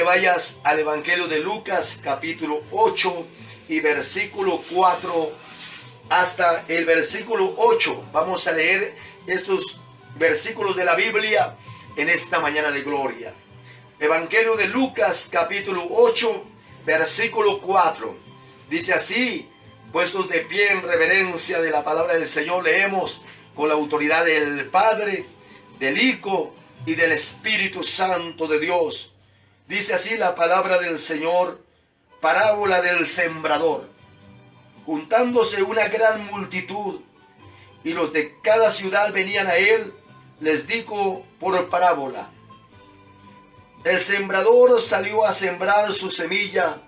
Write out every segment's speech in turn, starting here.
vayas al Evangelio de Lucas, capítulo 8 y versículo 4 hasta el versículo 8. Vamos a leer estos versículos de la Biblia en esta mañana de gloria. Evangelio de Lucas, capítulo 8, versículo 4. Dice así: puestos de pie en reverencia de la palabra del Señor, leemos con la autoridad del Padre, del Hijo y del Espíritu Santo de Dios. Dice así la palabra del Señor: parábola del sembrador. Juntándose una gran multitud, y los de cada ciudad venían a él, les dijo por parábola: el sembrador salió a sembrar su semilla,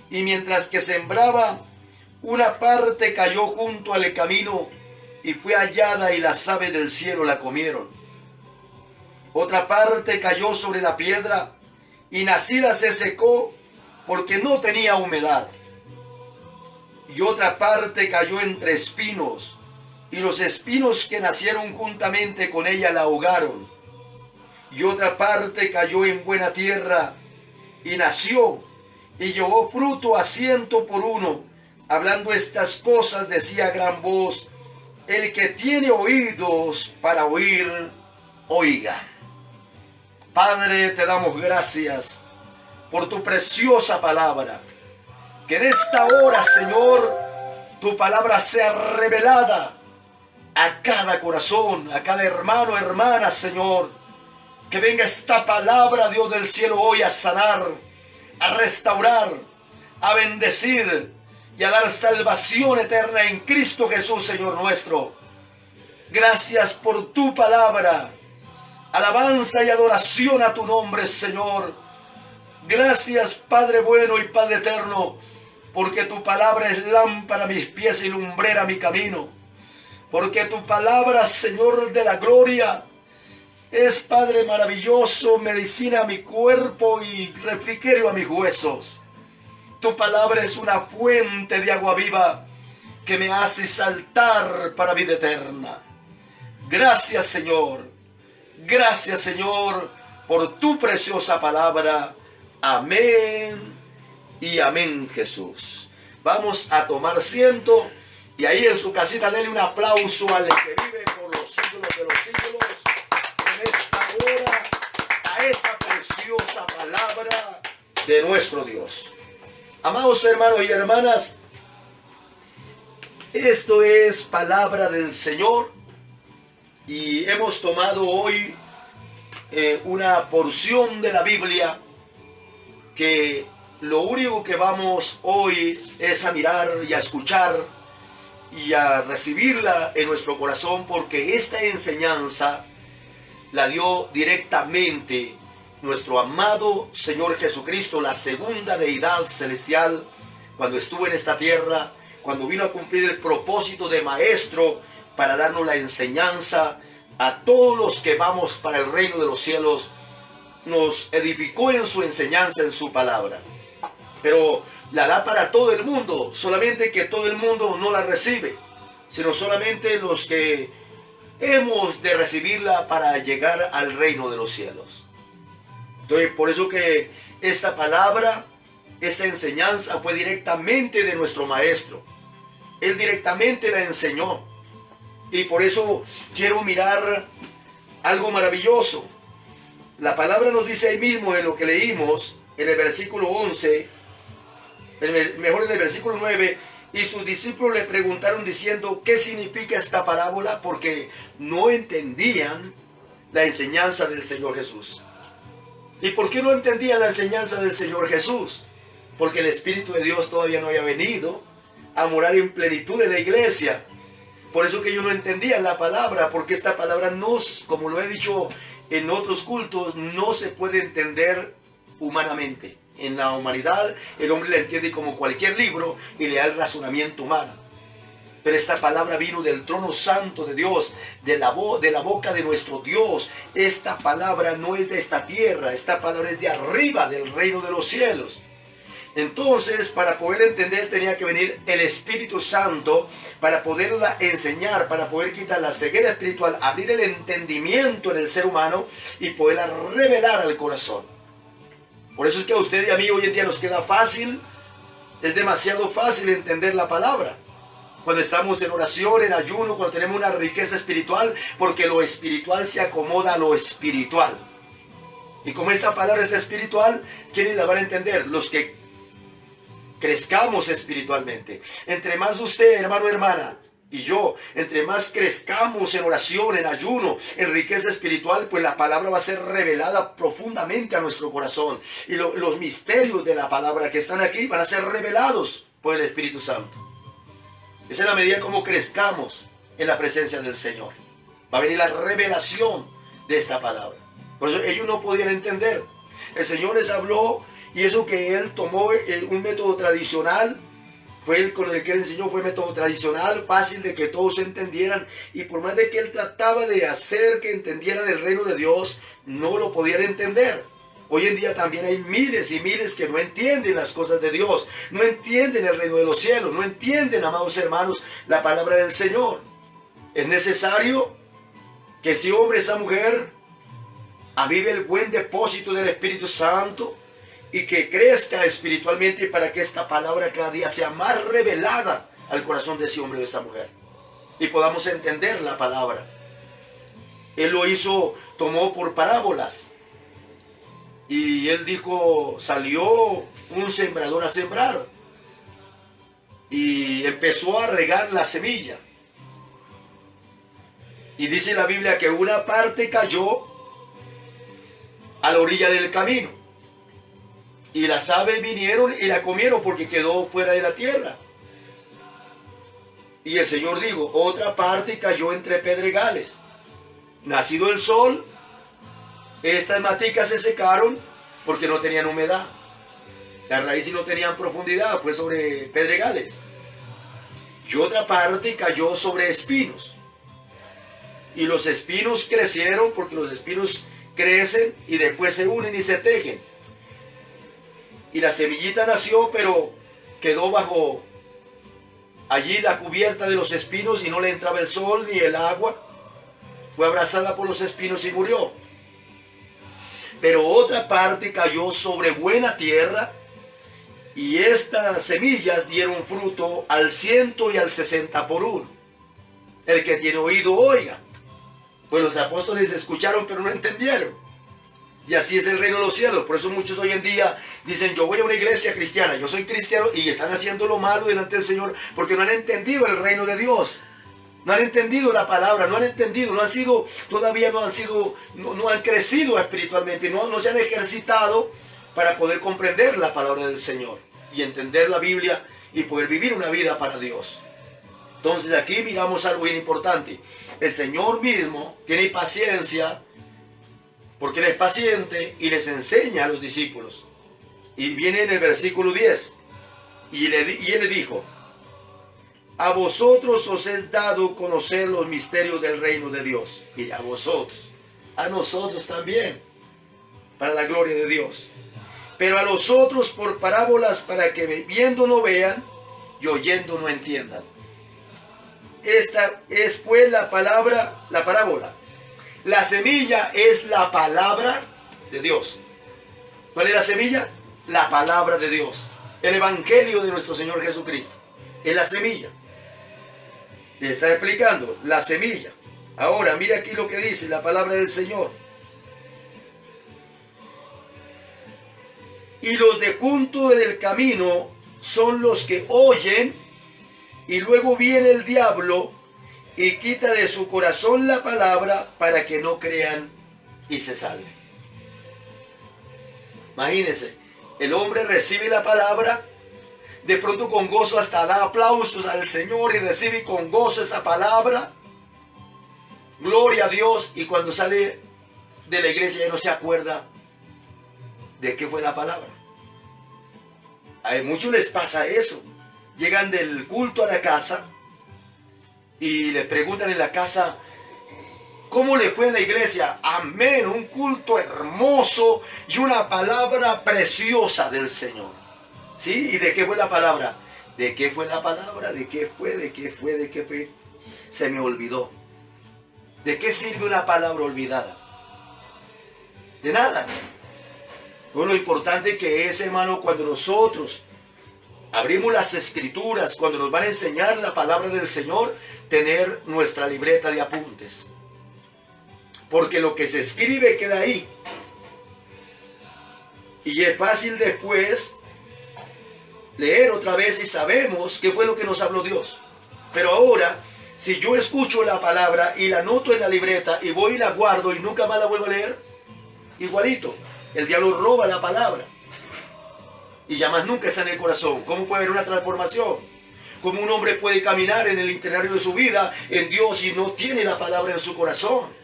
y mientras que sembraba, una parte cayó junto al camino, y fue hallada, y las aves del cielo la comieron. Otra parte cayó sobre la piedra, y nacida se secó, porque no tenía humedad. Y otra parte cayó entre espinos, y los espinos que nacieron juntamente con ella la ahogaron. Y otra parte cayó en buena tierra, y nació, y llevó fruto a 100 por uno. Hablando estas cosas, decía a gran voz: el que tiene oídos para oír, oiga. Padre, te damos gracias por tu preciosa palabra. Que en esta hora, Señor, tu palabra sea revelada a cada corazón, a cada hermano, hermana, Señor. Que venga esta palabra, Dios del cielo, hoy a sanar, a restaurar, a bendecir y a dar salvación eterna en Cristo Jesús, Señor nuestro. Gracias por tu palabra. Alabanza y adoración a tu nombre, Señor. Gracias, Padre bueno y Padre eterno, porque tu palabra es lámpara a mis pies y lumbrera a mi camino. Porque tu palabra, Señor de la gloria, es, Padre maravilloso, medicina a mi cuerpo y refrigerio a mis huesos. Tu palabra es una fuente de agua viva que me hace saltar para vida eterna. Gracias, Señor. Gracias, Señor, por tu preciosa palabra. Amén y amén, Jesús. Vamos a tomar asiento y ahí en su casita denle un aplauso al que vive por los siglos de los siglos. En esta hora, a esa preciosa palabra de nuestro Dios. Amados hermanos y hermanas, esto es palabra del Señor y hemos tomado hoy una porción de la Biblia que lo único que vamos hoy es a mirar y a escuchar y a recibirla en nuestro corazón, porque esta enseñanza la dio directamente nuestro amado Señor Jesucristo, la segunda deidad celestial, cuando estuvo en esta tierra, cuando vino a cumplir el propósito de maestro para darnos la enseñanza a todos los que vamos para el reino de los cielos. Nos edificó en su enseñanza, en su palabra, pero la da para todo el mundo, solamente que todo el mundo no la recibe, sino solamente los que hemos de recibirla para llegar al reino de los cielos. Entonces, por eso que esta palabra, esta enseñanza fue directamente de nuestro maestro. Él directamente la enseñó. Y por eso quiero mirar algo maravilloso. La palabra nos dice ahí mismo en lo que leímos, en el versículo 11, mejor en el versículo 9, y sus discípulos le preguntaron diciendo: ¿qué significa esta parábola? Porque no entendían la enseñanza del Señor Jesús. ¿Y por qué no entendían la enseñanza del Señor Jesús? Porque el Espíritu de Dios todavía no había venido a morar en plenitud en la iglesia. Por eso que ellos no entendían la palabra, porque esta palabra no, como lo he dicho en otros cultos, no se puede entender humanamente. En la humanidad el hombre la entiende como cualquier libro y le da el razonamiento humano. Pero esta palabra vino del trono santo de Dios, de la boca de nuestro Dios. Esta palabra no es de esta tierra, esta palabra es de arriba, del reino de los cielos. Entonces, para poder entender tenía que venir el Espíritu Santo para poderla enseñar, para poder quitar la ceguera espiritual, abrir el entendimiento en el ser humano y poderla revelar al corazón. Por eso es que a usted y a mí hoy en día nos queda fácil, es demasiado fácil entender la palabra. Cuando estamos en oración, en ayuno, cuando tenemos una riqueza espiritual, porque lo espiritual se acomoda a lo espiritual. Y como esta palabra es espiritual, ¿quiénes la van a entender? Los que crezcamos espiritualmente. Entre más usted, hermano, hermana, y yo, entre más crezcamos en oración, en ayuno, en riqueza espiritual, pues la palabra va a ser revelada profundamente a nuestro corazón. Y los misterios de la palabra que están aquí van a ser revelados por el Espíritu Santo. Esa es la medida como crezcamos en la presencia del Señor. Va a venir la revelación de esta palabra. Por eso ellos no podían entender. El Señor les habló y eso que Él tomó un método tradicional, fue el con el que Él enseñó, fue método tradicional, fácil de que todos entendieran. Y por más de que Él trataba de hacer que entendieran el reino de Dios, no lo podían entender. Hoy en día también hay miles y miles que no entienden las cosas de Dios, no entienden el reino de los cielos, no entienden, amados hermanos, la palabra del Señor. Es necesario que ese hombre, esa mujer, avive el buen depósito del Espíritu Santo y que crezca espiritualmente para que esta palabra cada día sea más revelada al corazón de ese hombre o de esa mujer y podamos entender la palabra. Él lo hizo, tomó por parábolas. Y él dijo, salió un sembrador a sembrar y empezó a regar la semilla. Y dice la Biblia que una parte cayó a la orilla del camino. Y las aves vinieron y la comieron porque quedó fuera de la tierra. Y el Señor dijo, otra parte cayó entre pedregales. Nacido el sol, estas maticas se secaron porque no tenían humedad. Las raíces no tenían profundidad, fue sobre pedregales. Y otra parte cayó sobre espinos. Y los espinos crecieron porque los espinos crecen y después se unen y se tejen. Y la semillita nació, pero quedó bajo allí la cubierta de los espinos y no le entraba el sol ni el agua. Fue abrazada por los espinos y murió. Pero otra parte cayó sobre buena tierra y estas semillas dieron fruto al 100 y al 60 por uno. El que tiene oído, oiga. Pues los apóstoles escucharon pero no entendieron. Y así es el reino de los cielos. Por eso muchos hoy en día dicen, yo voy a una iglesia cristiana, yo soy cristiano, y están haciendo lo malo delante del Señor porque no han entendido el reino de Dios. No han entendido la palabra, no han entendido, no han sido, todavía no han sido, no han crecido espiritualmente, no se han ejercitado para poder comprender la palabra del Señor y entender la Biblia y poder vivir una vida para Dios. Entonces aquí miramos algo bien importante. El Señor mismo tiene paciencia porque Él es paciente y les enseña a los discípulos. Y viene en el versículo 10 y Él le dijo, a vosotros os es dado conocer los misterios del reino de Dios. Y a vosotros, a nosotros también, para la gloria de Dios. Pero a los otros por parábolas, para que viendo no vean y oyendo no entiendan. Esta es pues la parábola. La semilla es la palabra de Dios. ¿Cuál es la semilla? La palabra de Dios. El evangelio de nuestro Señor Jesucristo. Es la semilla. Le está explicando la semilla. Ahora, mira aquí lo que dice la palabra del Señor. Y los de junto del camino son los que oyen, y luego viene el diablo y quita de su corazón la palabra para que no crean y se salven. Imagínense, el hombre recibe la palabra, de pronto con gozo hasta da aplausos al Señor y recibe con gozo esa palabra. Gloria a Dios. Y cuando sale de la iglesia ya no se acuerda de qué fue la palabra. A muchos les pasa eso. Llegan del culto a la casa y les preguntan en la casa, ¿cómo le fue en la iglesia? Amén, un culto hermoso y una palabra preciosa del Señor. ¿Sí? ¿Y de qué fue la palabra? ¿De qué fue la palabra? ¿De qué fue? ¿De qué fue? ¿De qué fue? Se me olvidó. ¿De qué sirve una palabra olvidada? De nada. Bueno, lo importante que es, hermano, cuando nosotros abrimos las escrituras, cuando nos van a enseñar la palabra del Señor, tener nuestra libreta de apuntes. Porque lo que se escribe queda ahí. Y es fácil después leer otra vez y sabemos qué fue lo que nos habló Dios. Pero ahora, si yo escucho la palabra y la anoto en la libreta y voy y la guardo y nunca más la vuelvo a leer, igualito, el diablo roba la palabra. Y ya más nunca está en el corazón. ¿Cómo puede haber una transformación? ¿Cómo un hombre puede caminar en el itinerario de su vida en Dios y no tiene la palabra en su corazón?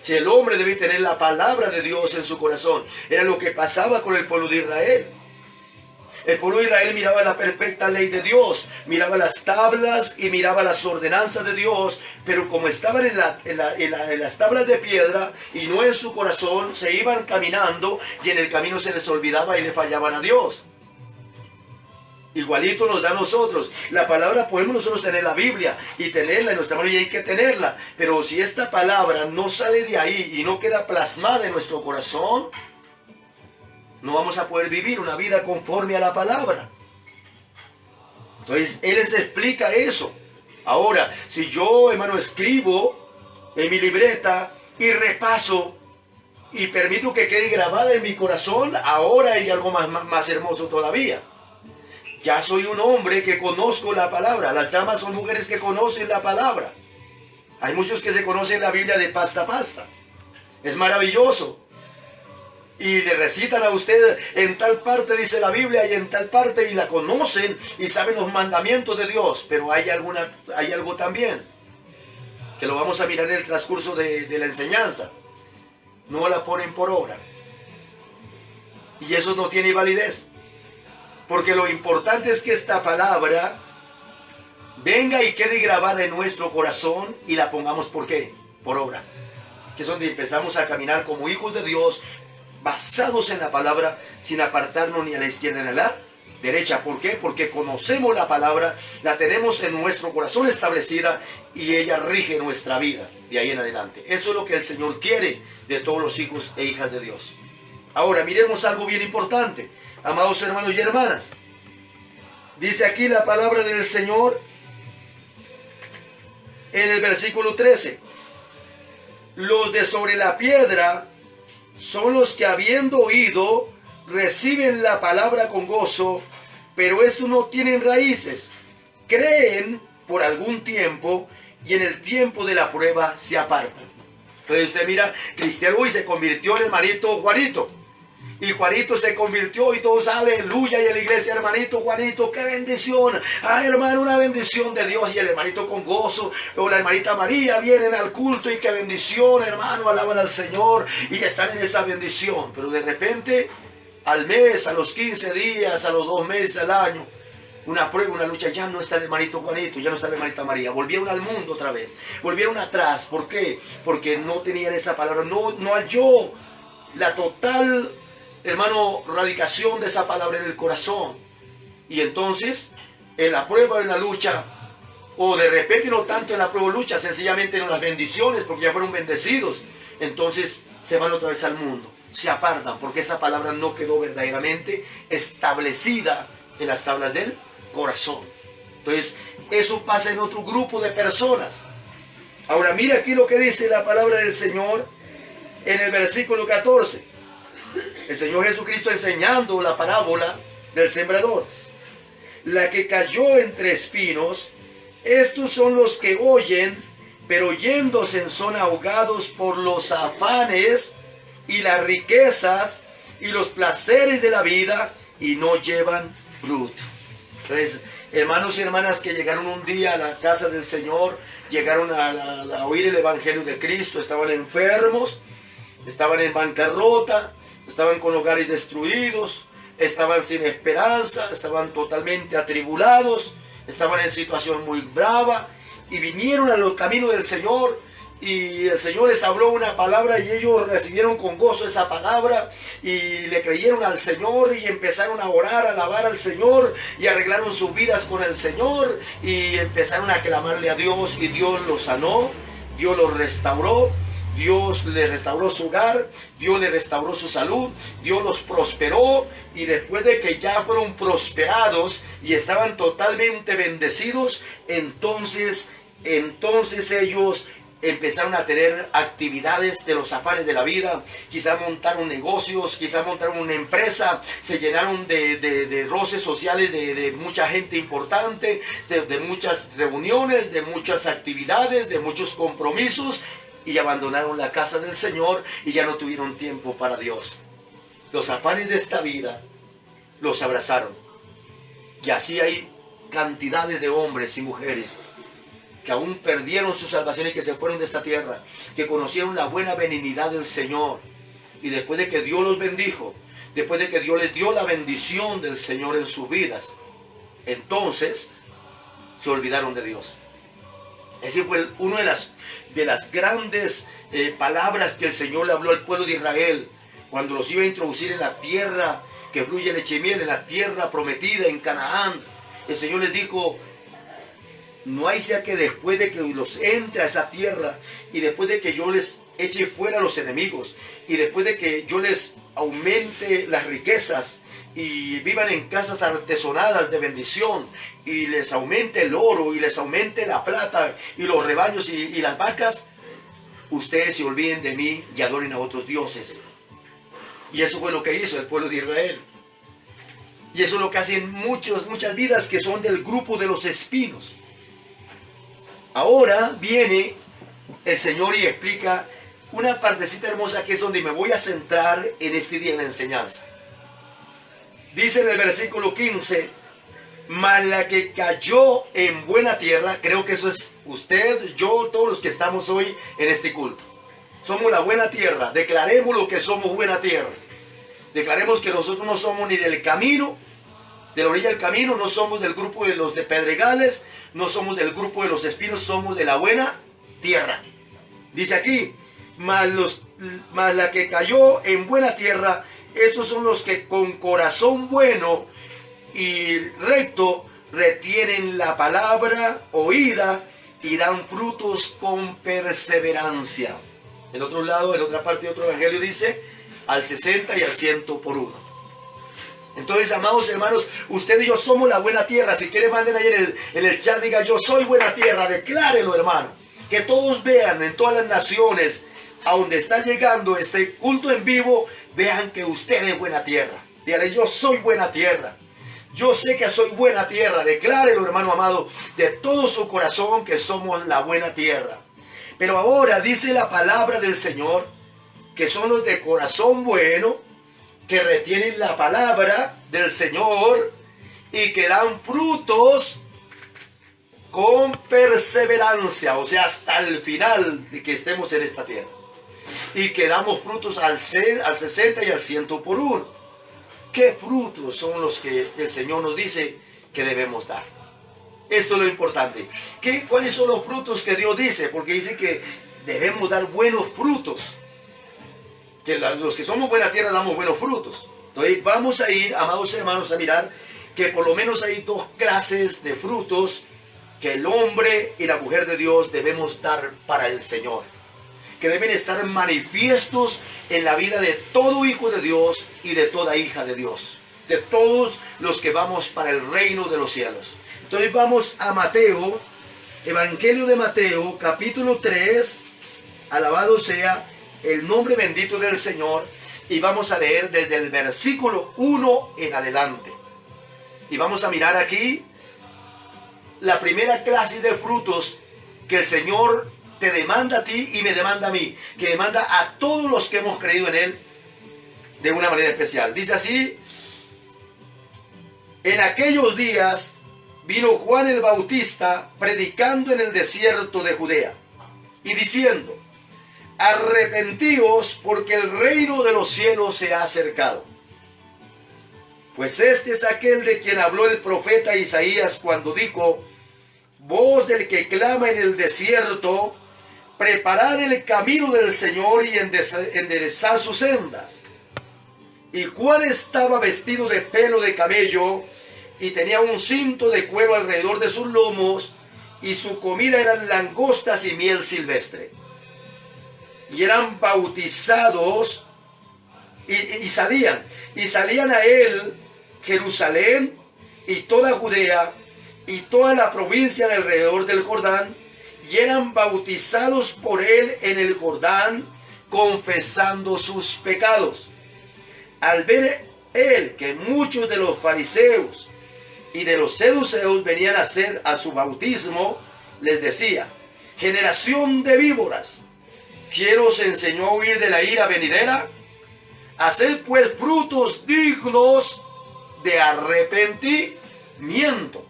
Si el hombre debe tener la palabra de Dios en su corazón. Era lo que pasaba con el pueblo de Israel. El pueblo de Israel miraba la perfecta ley de Dios, miraba las tablas y miraba las ordenanzas de Dios, pero como estaban en las tablas de piedra y no en su corazón, se iban caminando y en el camino se les olvidaba y le fallaban a Dios. Igualito nos da a nosotros. La palabra podemos nosotros tener la Biblia y tenerla en nuestra mano y hay que tenerla, pero si esta palabra no sale de ahí y no queda plasmada en nuestro corazón, no vamos a poder vivir una vida conforme a la palabra. Entonces, Él les explica eso. Ahora, si yo, hermano, escribo en mi libreta y repaso y permito que quede grabada en mi corazón, ahora hay algo más hermoso todavía. Ya soy un hombre que conozco la palabra. Las damas son mujeres que conocen la palabra. Hay muchos que se conocen la Biblia de pasta a pasta. Es maravilloso. Y le recitan a usted en tal parte dice la Biblia y en tal parte y la conocen y saben los mandamientos de Dios. Pero hay algo también que lo vamos a mirar en el transcurso de la enseñanza. No la ponen por obra. Y eso no tiene validez. Porque lo importante es que esta palabra venga y quede grabada en nuestro corazón y la pongamos ¿por qué? Por obra. Que es donde empezamos a caminar como hijos de Dios, basados en la palabra, sin apartarnos ni a la izquierda ni a la derecha. ¿Por qué? Porque conocemos la palabra, la tenemos en nuestro corazón establecida y ella rige nuestra vida de ahí en adelante. Eso es lo que el Señor quiere de todos los hijos e hijas de Dios. Ahora, miremos algo bien importante, amados hermanos y hermanas. Dice aquí la palabra del Señor en el versículo 13. Los de sobre la piedra son los que habiendo oído reciben la palabra con gozo, pero estos no tienen raíces. Creen por algún tiempo y en el tiempo de la prueba se apartan. Entonces usted mira, Cristiano y se convirtió en el hermanito Juanito. Y Juanito se convirtió y todos, aleluya, y en la iglesia, hermanito Juanito, qué bendición. Ah, hermano, una bendición de Dios. Y el hermanito con gozo, o la hermanita María vienen al culto y qué bendición, hermano, alaban al Señor y están en esa bendición. Pero de repente, al mes, a los 15 días, a los 2 meses, al año, una prueba, una lucha, ya no está el hermanito Juanito, ya no está la hermanita María. Volvieron al mundo otra vez, volvieron atrás. ¿Por qué? Porque no tenían esa palabra, no halló la total, hermano, radicación de esa palabra en el corazón. Y entonces, en la prueba, en la lucha, o de repente no tanto en la prueba o lucha, sencillamente en las bendiciones, porque ya fueron bendecidos, entonces se van otra vez al mundo, se apartan, porque esa palabra no quedó verdaderamente establecida en las tablas del corazón. Entonces, eso pasa en otro grupo de personas. Ahora, mira aquí lo que dice la palabra del Señor en el versículo 14. El Señor Jesucristo enseñando la parábola del sembrador. La que cayó entre espinos, estos son los que oyen, pero yéndose son ahogados por los afanes y las riquezas y los placeres de la vida y no llevan fruto. Entonces, hermanos y hermanas que llegaron un día a la casa del Señor, llegaron a oír el Evangelio de Cristo, estaban enfermos, estaban en bancarrota, estaban con hogares destruidos, estaban sin esperanza, estaban totalmente atribulados, estaban en situación muy brava y vinieron a los caminos del Señor y el Señor les habló una palabra y ellos recibieron con gozo esa palabra y le creyeron al Señor y empezaron a orar, a alabar al Señor y arreglaron sus vidas con el Señor y empezaron a clamarle a Dios y Dios los sanó, Dios los restauró Dios le restauró su hogar, Dios le restauró su salud, Dios los prosperó, y después de que ya fueron prosperados y estaban totalmente bendecidos, entonces ellos empezaron a tener actividades de los afanes de la vida. Quizá montaron negocios, quizá montaron una empresa, se llenaron de roces sociales de mucha gente importante, de muchas reuniones, de muchas actividades, de muchos compromisos, y abandonaron la casa del Señor y ya no tuvieron tiempo para Dios. Los afanes de esta vida los abrazaron. Y así hay cantidades de hombres y mujeres que aún perdieron su salvación y que se fueron de esta tierra, que conocieron la buena benignidad del Señor, y después de que Dios los bendijo, después de que Dios les dio la bendición del Señor en sus vidas, entonces se olvidaron de Dios. Ese fue una de las grandes palabras que el Señor le habló al pueblo de Israel cuando los iba a introducir en la tierra que fluye leche y miel, en la tierra prometida, en Canaán. El Señor les dijo: no hay sea que después de que los entre a esa tierra, y después de que yo les eche fuera a los enemigos, y después de que yo les aumente las riquezas, y vivan en casas artesonadas de bendición, y les aumente el oro, y les aumente la plata, y los rebaños y las vacas, ustedes se olviden de mí y adoren a otros dioses. Y eso fue lo que hizo el pueblo de Israel. Y eso es lo que hacen muchas vidas que son del grupo de los espinos. Ahora viene el Señor y explica una partecita hermosa que es donde me voy a centrar en este día en la enseñanza. Dice en el versículo 15: mas la que cayó en buena tierra. Creo que eso es usted, yo, todos los que estamos hoy en este culto. Somos la buena tierra. Declaremos lo que somos buena tierra. Declaremos que nosotros no somos ni del camino, de la orilla del camino, no somos del grupo de los de pedregales, no somos del grupo de los espinos, somos de la buena tierra. Dice aquí: mas la que cayó en buena tierra, estos son los que con corazón bueno y recto retienen la palabra oída y dan frutos con perseverancia. En otro lado, en otra parte de otro evangelio dice: al 60 y al 100 por uno. Entonces, amados hermanos, usted y yo somos la buena tierra. Si quiere, manden ahí en el chat, diga: yo soy buena tierra. Declárelo, hermano. Que todos vean en todas las naciones a donde está llegando este culto en vivo, vean que usted es buena tierra. Dígale: yo soy buena tierra. Yo sé que soy buena tierra. Declárelo, hermano amado, de todo su corazón que somos la buena tierra. Pero ahora dice la palabra del Señor que son los de corazón bueno, que retienen la palabra del Señor y que dan frutos con perseverancia, o sea, hasta el final de que estemos en esta tierra. Y que damos frutos al 60 y al 100 por uno. ¿Qué frutos son los que el Señor nos dice que debemos dar? Esto es lo importante. ¿Cuáles son los frutos que Dios dice? Porque dice que debemos dar buenos frutos. Que los que somos buena tierra damos buenos frutos. Entonces vamos a ir, amados hermanos, a mirar que por lo menos hay dos clases de frutos que el hombre y la mujer de Dios debemos dar para el Señor, que deben estar manifiestos en la vida de todo hijo de Dios y de toda hija de Dios, de todos los que vamos para el reino de los cielos. Entonces vamos a Mateo, Evangelio de Mateo, capítulo 3, alabado sea el nombre bendito del Señor, y vamos a leer desde el versículo 1 en adelante. Y vamos a mirar aquí la primera clase de frutos que el Señor te demanda a ti y me demanda a mí, que demanda a todos los que hemos creído en Él de una manera especial. Dice así: en aquellos días vino Juan el Bautista predicando en el desierto de Judea y diciendo: arrepentíos, porque el reino de los cielos se ha acercado. Pues este es aquel de quien habló el profeta Isaías cuando dijo: voz del que clama en el desierto, preparad el camino del Señor y enderezad sus sendas. Y Juan estaba vestido de pelo de camello y tenía un cinto de cuero alrededor de sus lomos, y su comida eran langostas y miel silvestre. y eran bautizados y salían a él Jerusalén y toda Judea y toda la provincia de alrededor del Jordán, y eran bautizados por él en el Jordán, confesando sus pecados. Al ver él que muchos de los fariseos y de los saduceos venían a hacer a su bautismo, les decía: generación de víboras, ¿quién os enseñó a huir de la ira venidera? Haced pues frutos dignos de arrepentimiento.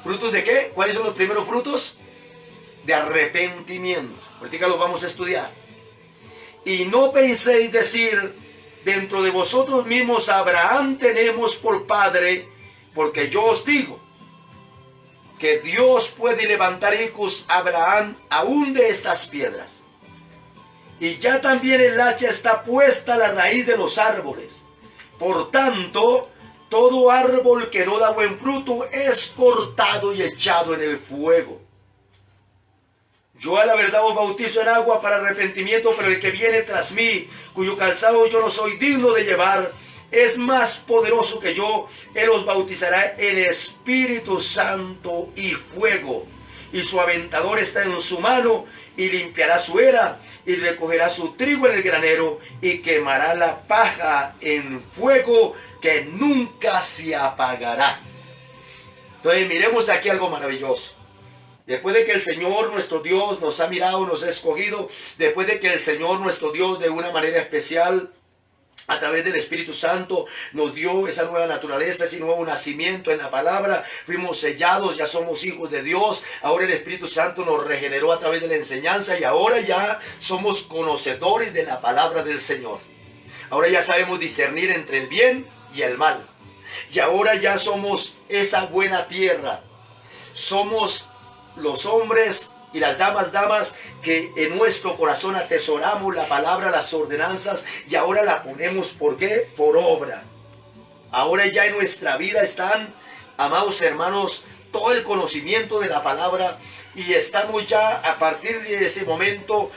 ¿Frutos de qué? ¿Cuáles son los primeros frutos? De arrepentimiento. Ahorita los vamos a estudiar. Y no penséis decir dentro de vosotros mismos: Abraham tenemos por padre, porque yo os digo que Dios puede levantar hijos a Abraham aún de estas piedras. Y ya también el hacha está puesta a la raíz de los árboles. Por tanto, todo árbol que no da buen fruto es cortado y echado en el fuego. Yo a la verdad os bautizo en agua para arrepentimiento, pero el que viene tras mí, cuyo calzado yo no soy digno de llevar, es más poderoso que yo. Él os bautizará en Espíritu Santo y fuego. Y su aventador está en su mano, y limpiará su era, y recogerá su trigo en el granero, y quemará la paja en fuego que nunca se apagará. Entonces miremos aquí algo maravilloso. Después de que el Señor nuestro Dios nos ha mirado, nos ha escogido, después de que el Señor nuestro Dios de una manera especial, a través del Espíritu Santo, nos dio esa nueva naturaleza, ese nuevo nacimiento en la palabra, fuimos sellados, ya somos hijos de Dios. Ahora el Espíritu Santo nos regeneró a través de la enseñanza, y ahora ya somos conocedores de la palabra del Señor. Ahora ya sabemos discernir entre el bien y el mal, y ahora ya somos esa buena tierra. Somos los hombres y las damas que en nuestro corazón atesoramos la palabra, las ordenanzas, y ahora la ponemos, ¿por qué? Por obra. Ahora ya en nuestra vida están, amados hermanos, todo el conocimiento de la palabra, y estamos ya a partir de ese momento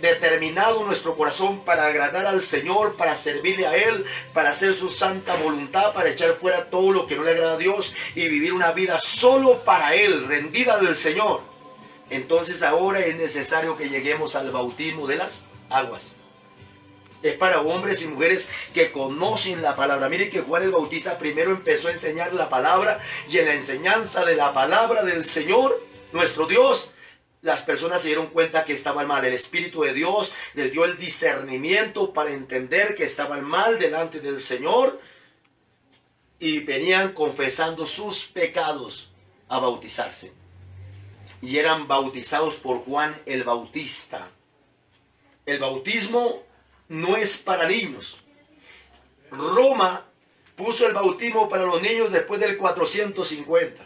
determinado nuestro corazón para agradar al Señor, para servirle a Él, para hacer su santa voluntad, para echar fuera todo lo que no le agrada a Dios y vivir una vida solo para Él, rendida del Señor. Entonces ahora es necesario que lleguemos al bautismo de las aguas. Es para hombres y mujeres que conocen la palabra. Mire que Juan el Bautista primero empezó a enseñar la palabra, y en la enseñanza de la palabra del Señor, nuestro Dios, las personas se dieron cuenta que estaban mal. El Espíritu de Dios les dio el discernimiento para entender que estaban mal delante del Señor, y venían confesando sus pecados a bautizarse. Y eran bautizados por Juan el Bautista. El bautismo no es para niños. Roma puso el bautismo para los niños después del 450.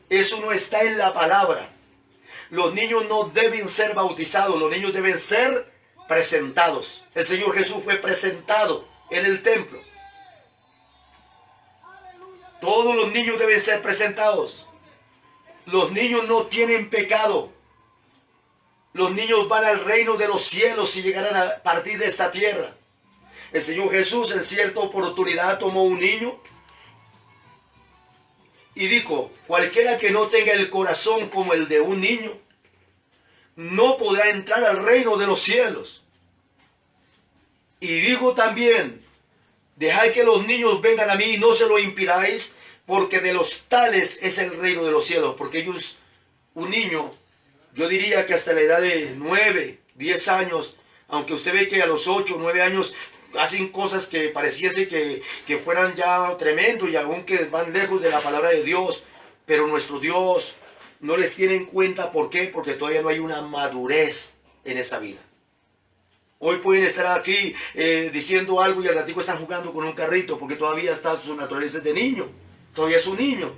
Eso no está en la palabra. Los niños no deben ser bautizados, los niños deben ser presentados. El Señor Jesús fue presentado en el templo. Todos los niños deben ser presentados. Los niños no tienen pecado. Los niños van al reino de los cielos si llegaran a partir de esta tierra. El Señor Jesús en cierta oportunidad tomó un niño y dijo: cualquiera que no tenga el corazón como el de un niño no podrá entrar al reino de los cielos. Y dijo también: dejad que los niños vengan a mí y no se lo impidáis, porque de los tales es el reino de los cielos. Porque ellos, un niño, yo diría que hasta la edad de 9, 10 años, aunque usted ve que a los 8, 9 años hacen cosas que pareciese que fueran ya tremendo, y aún que van lejos de la palabra de Dios, pero nuestro Dios no les tiene en cuenta. ¿Por qué? Porque todavía no hay una madurez en esa vida. Hoy pueden estar aquí diciendo algo, y al ratico están jugando con un carrito, porque todavía está su naturaleza de niño. Todavía es un niño.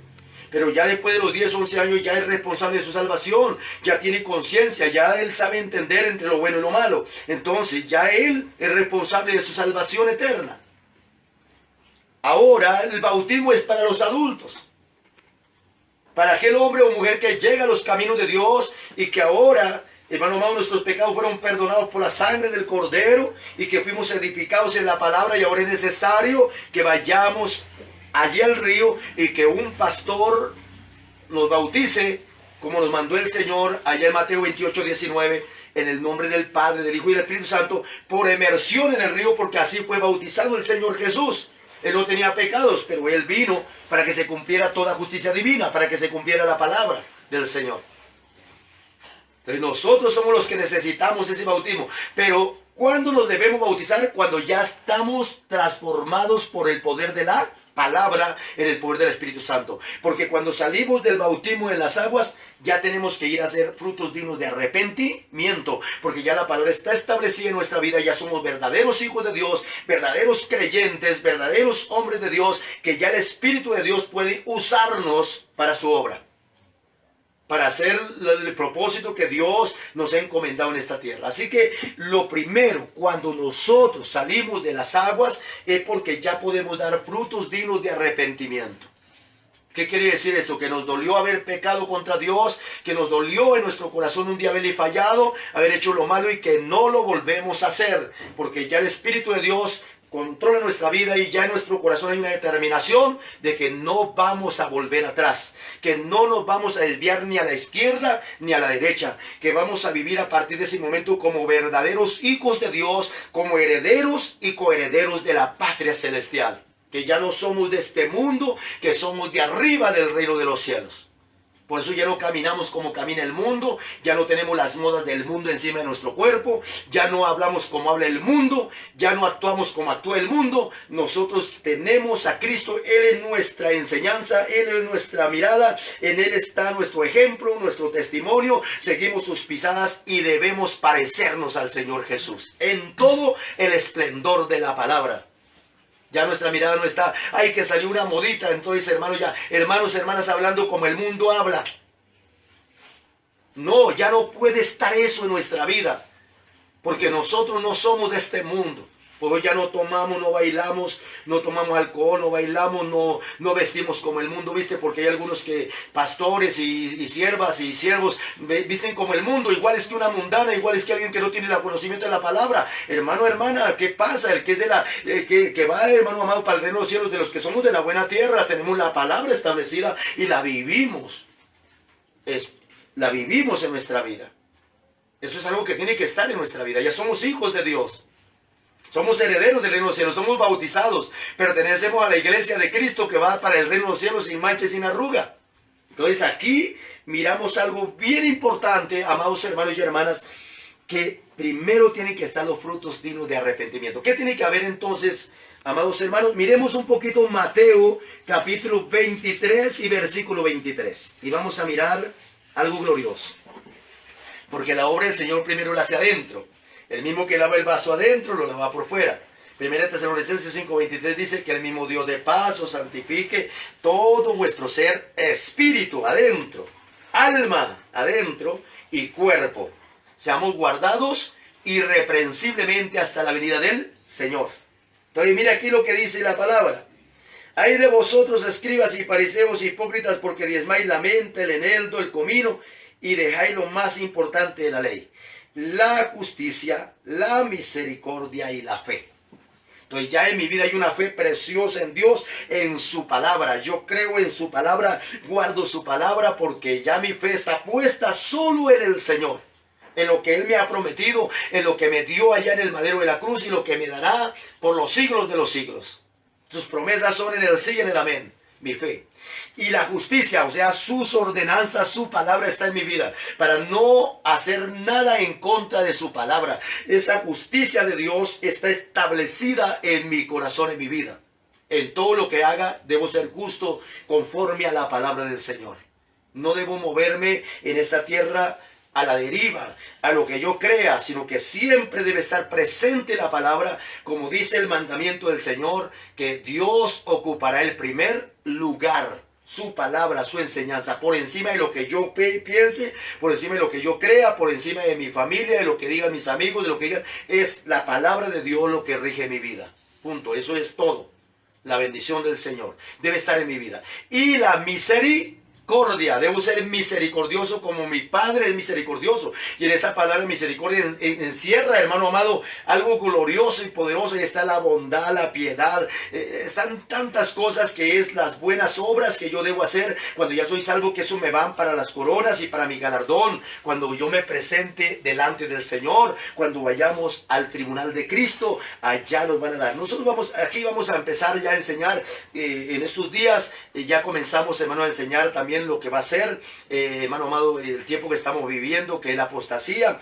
Pero ya después de los 10, 11 años ya es responsable de su salvación, ya tiene conciencia, ya él sabe entender entre lo bueno y lo malo. Entonces ya él es responsable de su salvación eterna. Ahora el bautismo es para los adultos. Para aquel hombre o mujer que llega a los caminos de Dios y que ahora Hermano amado, nuestros pecados fueron perdonados por la sangre del Cordero y que fuimos edificados en la palabra, y ahora es necesario que vayamos allí al río y que un pastor nos bautice como nos mandó el Señor allá en Mateo 28:19, en el nombre del Padre, del Hijo y del Espíritu Santo, por emersión en el río, porque así fue bautizado el Señor Jesús. Él no tenía pecados, pero Él vino para que se cumpliera toda justicia divina, para que se cumpliera la palabra del Señor. Entonces nosotros somos los que necesitamos ese bautismo. Pero ¿cuándo nos debemos bautizar? Cuando ya estamos transformados por el poder de la palabra, en el poder del Espíritu Santo. Porque cuando salimos del bautismo en las aguas, ya tenemos que ir a hacer frutos dignos de arrepentimiento. Porque ya la palabra está establecida en nuestra vida, ya somos verdaderos hijos de Dios, verdaderos creyentes, verdaderos hombres de Dios, que ya el Espíritu de Dios puede usarnos para su obra, para hacer el propósito que Dios nos ha encomendado en esta tierra. Así que lo primero, cuando nosotros salimos de las aguas, es porque ya podemos dar frutos dignos de arrepentimiento. ¿Qué quiere decir esto? Que nos dolió haber pecado contra Dios, que nos dolió en nuestro corazón un día haber fallado, haber hecho lo malo, y que no lo volvemos a hacer, porque ya el Espíritu de Dios controla nuestra vida, y ya en nuestro corazón hay una determinación de que no vamos a volver atrás, que no nos vamos a desviar ni a la izquierda ni a la derecha, que vamos a vivir a partir de ese momento como verdaderos hijos de Dios, como herederos y coherederos de la patria celestial, que ya no somos de este mundo, que somos de arriba del reino de los cielos. Por eso ya no caminamos como camina el mundo, ya no tenemos las modas del mundo encima de nuestro cuerpo, ya no hablamos como habla el mundo, ya no actuamos como actúa el mundo. Nosotros tenemos a Cristo, Él es nuestra enseñanza, Él es nuestra mirada, en Él está nuestro ejemplo, nuestro testimonio, seguimos sus pisadas y debemos parecernos al Señor Jesús en todo el esplendor de la palabra. Ya nuestra mirada no está, ay, que salió una modita, entonces hermanos, ya, hermanos, hermanas, hablando como el mundo habla. No, ya no puede estar eso en nuestra vida, porque nosotros no somos de este mundo. Porque ya no tomamos, no bailamos, no tomamos alcohol, no bailamos, no vestimos como el mundo, ¿viste? Porque hay algunos que, pastores y siervas y siervos, visten como el mundo, igual es que una mundana, igual es que alguien que no tiene el conocimiento de la palabra. Hermano, hermana, ¿qué pasa? El que es de la, que va, hermano amado, para el reino de los cielos, de los que somos de la buena tierra, tenemos la palabra establecida y la vivimos. La vivimos en nuestra vida. Eso es algo que tiene que estar en nuestra vida. Ya somos hijos de Dios. Somos herederos del reino de los cielos, somos bautizados, pertenecemos a la iglesia de Cristo que va para el reino de los cielos sin mancha y sin arruga. Entonces aquí miramos algo bien importante, amados hermanos y hermanas, que primero tienen que estar los frutos dignos de arrepentimiento. ¿Qué tiene que haber entonces, amados hermanos? Miremos un poquito Mateo capítulo 23 y versículo 23. Y vamos a mirar algo glorioso. Porque la obra del Señor primero la hace adentro. El mismo que lava el vaso adentro, lo lava por fuera. Primera Tesalonicenses 5:23 dice que el mismo Dios de paz os santifique todo vuestro ser, espíritu adentro, alma adentro y cuerpo. Seamos guardados irreprensiblemente hasta la venida del Señor. Entonces mira aquí lo que dice la palabra. Ay de vosotros, escribas y fariseos hipócritas, porque diezmáis la menta, el eneldo, el comino, y dejáis lo más importante de la ley: la justicia, la misericordia y la fe. Entonces ya en mi vida hay una fe preciosa en Dios, en su palabra. Yo creo en su palabra, guardo su palabra, porque ya mi fe está puesta solo en el Señor, en lo que Él me ha prometido, en lo que me dio allá en el madero de la cruz y lo que me dará por los siglos de los siglos. Sus promesas son en el sí y en el amén, mi fe. Y la justicia, o sea, sus ordenanzas, su palabra está en mi vida, para no hacer nada en contra de su palabra. Esa justicia de Dios está establecida en mi corazón, en mi vida. En todo lo que haga, debo ser justo conforme a la palabra del Señor. No debo moverme en esta tierra a la deriva, a lo que yo crea, sino que siempre debe estar presente la palabra, como dice el mandamiento del Señor, que Dios ocupará el primer lugar. Su palabra, su enseñanza, por encima de lo que yo piense, por encima de lo que yo crea, por encima de mi familia, de lo que digan mis amigos, de lo que digan, es la palabra de Dios lo que rige mi vida. Punto, eso es todo. La bendición del Señor debe estar en mi vida. Y la misericordia, misericordia. Debo ser misericordioso como mi Padre es misericordioso. Y en esa palabra misericordia encierra, hermano amado, algo glorioso y poderoso. Y está la bondad, la piedad. Están tantas cosas que es las buenas obras que yo debo hacer cuando ya soy salvo, que eso me van para las coronas y para mi galardón. Cuando yo me presente delante del Señor, cuando vayamos al tribunal de Cristo, allá nos van a dar. Nosotros aquí vamos a empezar ya a enseñar en estos días. Ya comenzamos, hermano, a enseñar también lo que va a ser, hermano amado, el tiempo que estamos viviendo, que es la apostasía.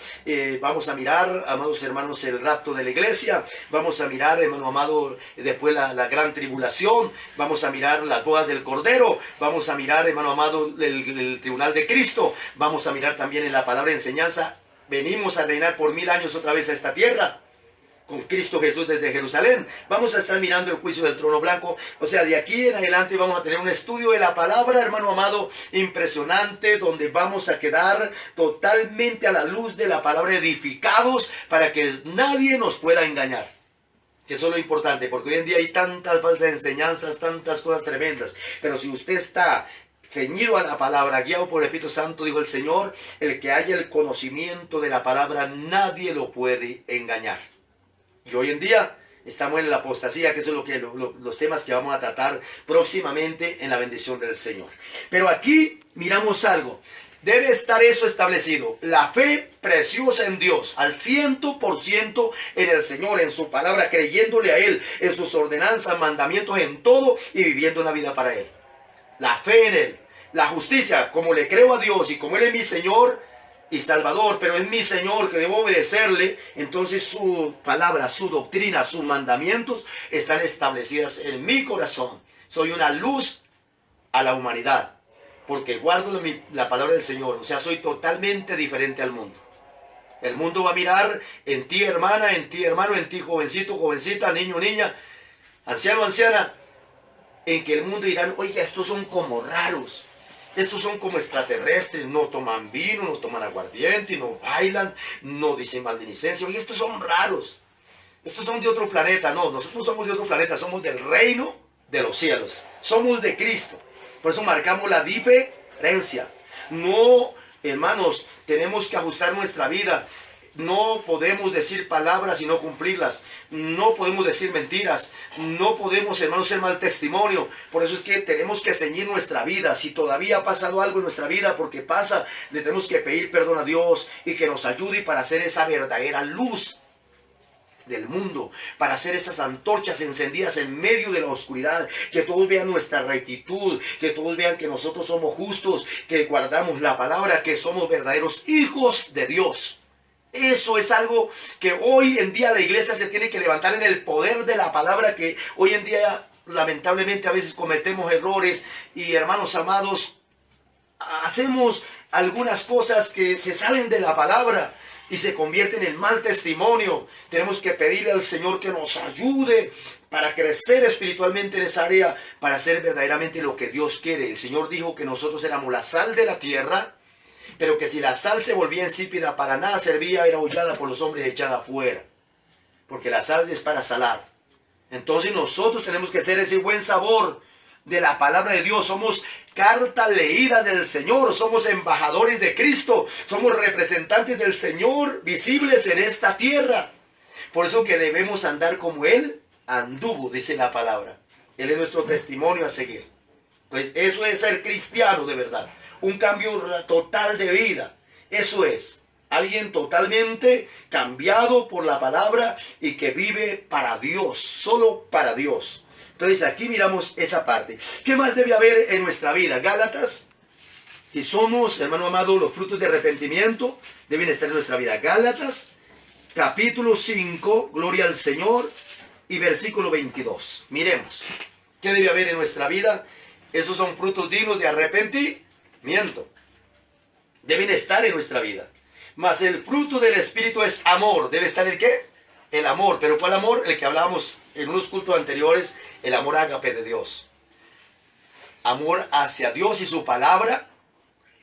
Vamos a mirar, amados hermanos, el rapto de la iglesia. Vamos a mirar, hermano amado, después la gran tribulación. Vamos a mirar las bodas del Cordero. Vamos a mirar, hermano amado, el tribunal de Cristo. Vamos a mirar también en la palabra de enseñanza. Venimos a reinar por 1000 años otra vez a esta tierra, con Cristo Jesús desde Jerusalén. Vamos a estar mirando el juicio del trono blanco. O sea, de aquí en adelante vamos a tener un estudio de la palabra, hermano amado, impresionante, donde vamos a quedar totalmente a la luz de la palabra, edificados, para que nadie nos pueda engañar. Que eso es lo importante, porque hoy en día hay tantas falsas enseñanzas, tantas cosas tremendas. Pero si usted está ceñido a la palabra, guiado por el Espíritu Santo, dijo el Señor, el que haya el conocimiento de la palabra, nadie lo puede engañar. Y hoy en día estamos en la apostasía, que eso es los temas que vamos a tratar próximamente en la bendición del Señor. Pero aquí miramos algo. Debe estar eso establecido. La fe preciosa en Dios, al 100% en el Señor, en su palabra, creyéndole a Él, en sus ordenanzas, mandamientos, en todo, y viviendo una vida para Él. La fe en Él. La justicia, como le creo a Dios y como Él es mi Señor y Salvador, pero es mi Señor que debo obedecerle, entonces su palabra, su doctrina, sus mandamientos están establecidas en mi corazón. Soy una luz a la humanidad, porque guardo la palabra del Señor. O sea, soy totalmente diferente al mundo. El mundo va a mirar en ti, hermana, en ti, hermano, en ti, jovencito, jovencita, niño, niña, anciano, anciana, en que el mundo dirá, oye, estos son como raros. Estos son como extraterrestres, no toman vino, no toman aguardiente, no bailan, no dicen maldicencia. Oye, estos son raros. Estos son de otro planeta. No, nosotros somos de otro planeta, somos del reino de los cielos. Somos de Cristo. Por eso marcamos la diferencia. No, hermanos, tenemos que ajustar nuestra vida. No podemos decir palabras y no cumplirlas. No podemos decir mentiras. No podemos, hermanos, ser mal testimonio. Por eso es que tenemos que ceñir nuestra vida. Si todavía ha pasado algo en nuestra vida, porque pasa, le tenemos que pedir perdón a Dios y que nos ayude para hacer esa verdadera luz del mundo, para hacer esas antorchas encendidas en medio de la oscuridad, que todos vean nuestra rectitud, que todos vean que nosotros somos justos, que guardamos la palabra, que somos verdaderos hijos de Dios. Eso es algo que hoy en día la iglesia se tiene que levantar en el poder de la palabra, que hoy en día lamentablemente a veces cometemos errores y, hermanos amados, hacemos algunas cosas que se salen de la palabra y se convierten en mal testimonio. Tenemos que pedirle al Señor que nos ayude para crecer espiritualmente en esa área, para hacer verdaderamente lo que Dios quiere. El Señor dijo que nosotros éramos la sal de la tierra, pero que si la sal se volvía insípida, para nada servía, era hollada por los hombres y echada afuera. Porque la sal es para salar. Entonces nosotros tenemos que hacer ese buen sabor de la palabra de Dios. Somos carta leída del Señor, somos embajadores de Cristo, somos representantes del Señor visibles en esta tierra. Por eso que debemos andar como Él anduvo, dice la palabra. Él es nuestro testimonio a seguir. Entonces eso es ser cristiano de verdad. Un cambio total de vida. Eso es. Alguien totalmente cambiado por la palabra y que vive para Dios, solo para Dios. Entonces aquí miramos esa parte. ¿Qué más debe haber en nuestra vida? Gálatas. Si somos, hermano amado, los frutos de arrepentimiento deben estar en nuestra vida. Gálatas, capítulo 5, gloria al Señor, y versículo 22. Miremos. ¿Qué debe haber en nuestra vida? Esos son frutos dignos de arrepentimiento. Deben estar en nuestra vida. Mas el fruto del Espíritu es amor. ¿Debe estar el qué? El amor. ¿Pero cuál amor? El que hablábamos en unos cultos anteriores, el amor ágape de Dios. Amor hacia Dios y su palabra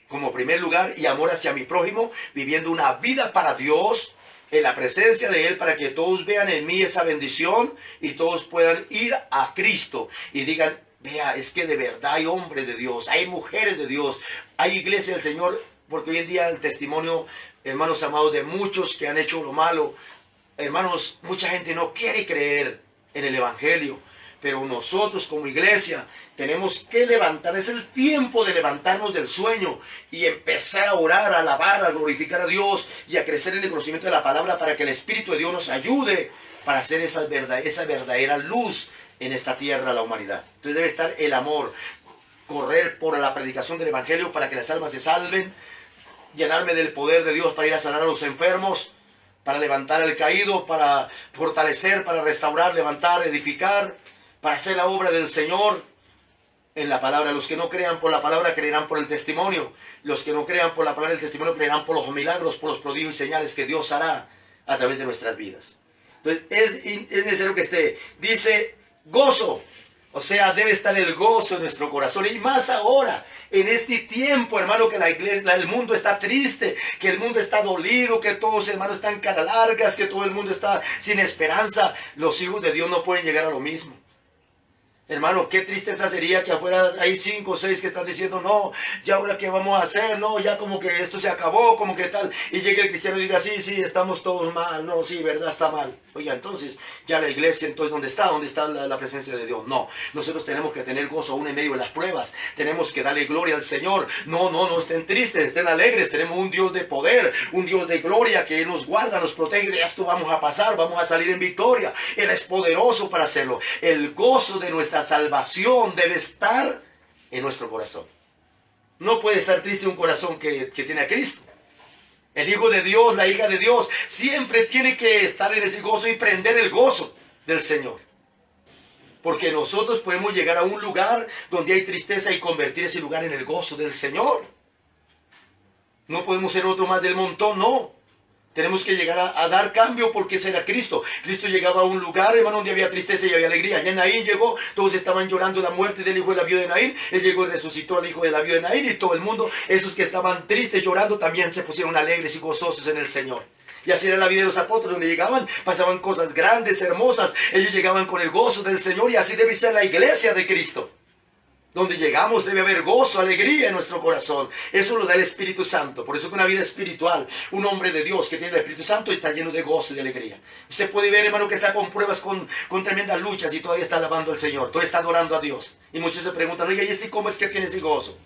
como primer lugar, y amor hacia mi prójimo, viviendo una vida para Dios, en la presencia de Él, para que todos vean en mí esa bendición y todos puedan ir a Cristo y digan, Vea, es que de verdad hay hombres de Dios, hay mujeres de Dios, hay iglesia del Señor, porque hoy en día el testimonio, hermanos amados, de muchos que han hecho lo malo, hermanos, mucha gente no quiere creer en el Evangelio, pero nosotros como iglesia tenemos que levantar, es el tiempo de levantarnos del sueño y empezar a orar, a alabar, a glorificar a Dios y a crecer en el conocimiento de la palabra para que el Espíritu de Dios nos ayude para hacer esa verdadera luz en esta tierra a la humanidad. Entonces debe estar el amor, correr por la predicación del Evangelio para que las almas se salven, llenarme del poder de Dios para ir a sanar a los enfermos, para levantar al caído, para fortalecer, para restaurar, levantar, edificar, para hacer la obra del Señor en la palabra. Los que no crean por la palabra creerán por el testimonio. Los que no crean por la palabra del testimonio creerán por los milagros, por los prodigios y señales que Dios hará a través de nuestras vidas. Entonces es necesario que esté, dice, gozo. O sea, debe estar el gozo en nuestro corazón. Y más ahora, en este tiempo, hermano, que la iglesia, el mundo está triste, que el mundo está dolido, que todos, hermanos, están cara largas, que todo el mundo está sin esperanza. Los hijos de Dios no pueden llegar a lo mismo. Hermano, qué tristeza sería que afuera hay 5 o 6 que están diciendo, no, ya ahora qué vamos a hacer, no, ya como que esto se acabó, como que tal. Y llegue el cristiano y diga, sí, sí, estamos todos mal, no, sí, verdad, está mal. Oiga, entonces, ya la iglesia, entonces, ¿dónde está? ¿Dónde está la presencia de Dios? No, nosotros tenemos que tener gozo aún en medio de las pruebas. Tenemos que darle gloria al Señor. No estén tristes, estén alegres. Tenemos un Dios de poder, un Dios de gloria que nos guarda, nos protege. De esto vamos a pasar, vamos a salir en victoria. Él es poderoso para hacerlo. El gozo de nuestra salvación debe estar en nuestro corazón. No puede estar triste un corazón que tiene a Cristo. El Hijo de Dios, la hija de Dios, siempre tiene que estar en ese gozo y prender el gozo del Señor. Porque nosotros podemos llegar a un lugar donde hay tristeza y convertir ese lugar en el gozo del Señor. No podemos ser otro más del montón, no. Tenemos que llegar a dar cambio porque ese era Cristo. Cristo llegaba a un lugar, hermano, donde había tristeza y había alegría. Allá en Naín llegó, todos estaban llorando la muerte del hijo de la viuda de Naín. Él llegó y resucitó al hijo de la viuda de Naín y todo el mundo, esos que estaban tristes, llorando, también se pusieron alegres y gozosos en el Señor. Y así era la vida de los apóstoles, donde llegaban, pasaban cosas grandes, hermosas. Ellos llegaban con el gozo del Señor y así debe ser la iglesia de Cristo. Donde llegamos debe haber gozo, alegría en nuestro corazón. Eso lo da el Espíritu Santo. Por eso que una vida espiritual, un hombre de Dios que tiene el Espíritu Santo está lleno de gozo y de alegría. Usted puede ver, hermano, que está con pruebas, con tremendas luchas y todavía está alabando al Señor, todavía está adorando a Dios. Y muchos se preguntan, oiga, ¿y este cómo es que tiene ese gozo?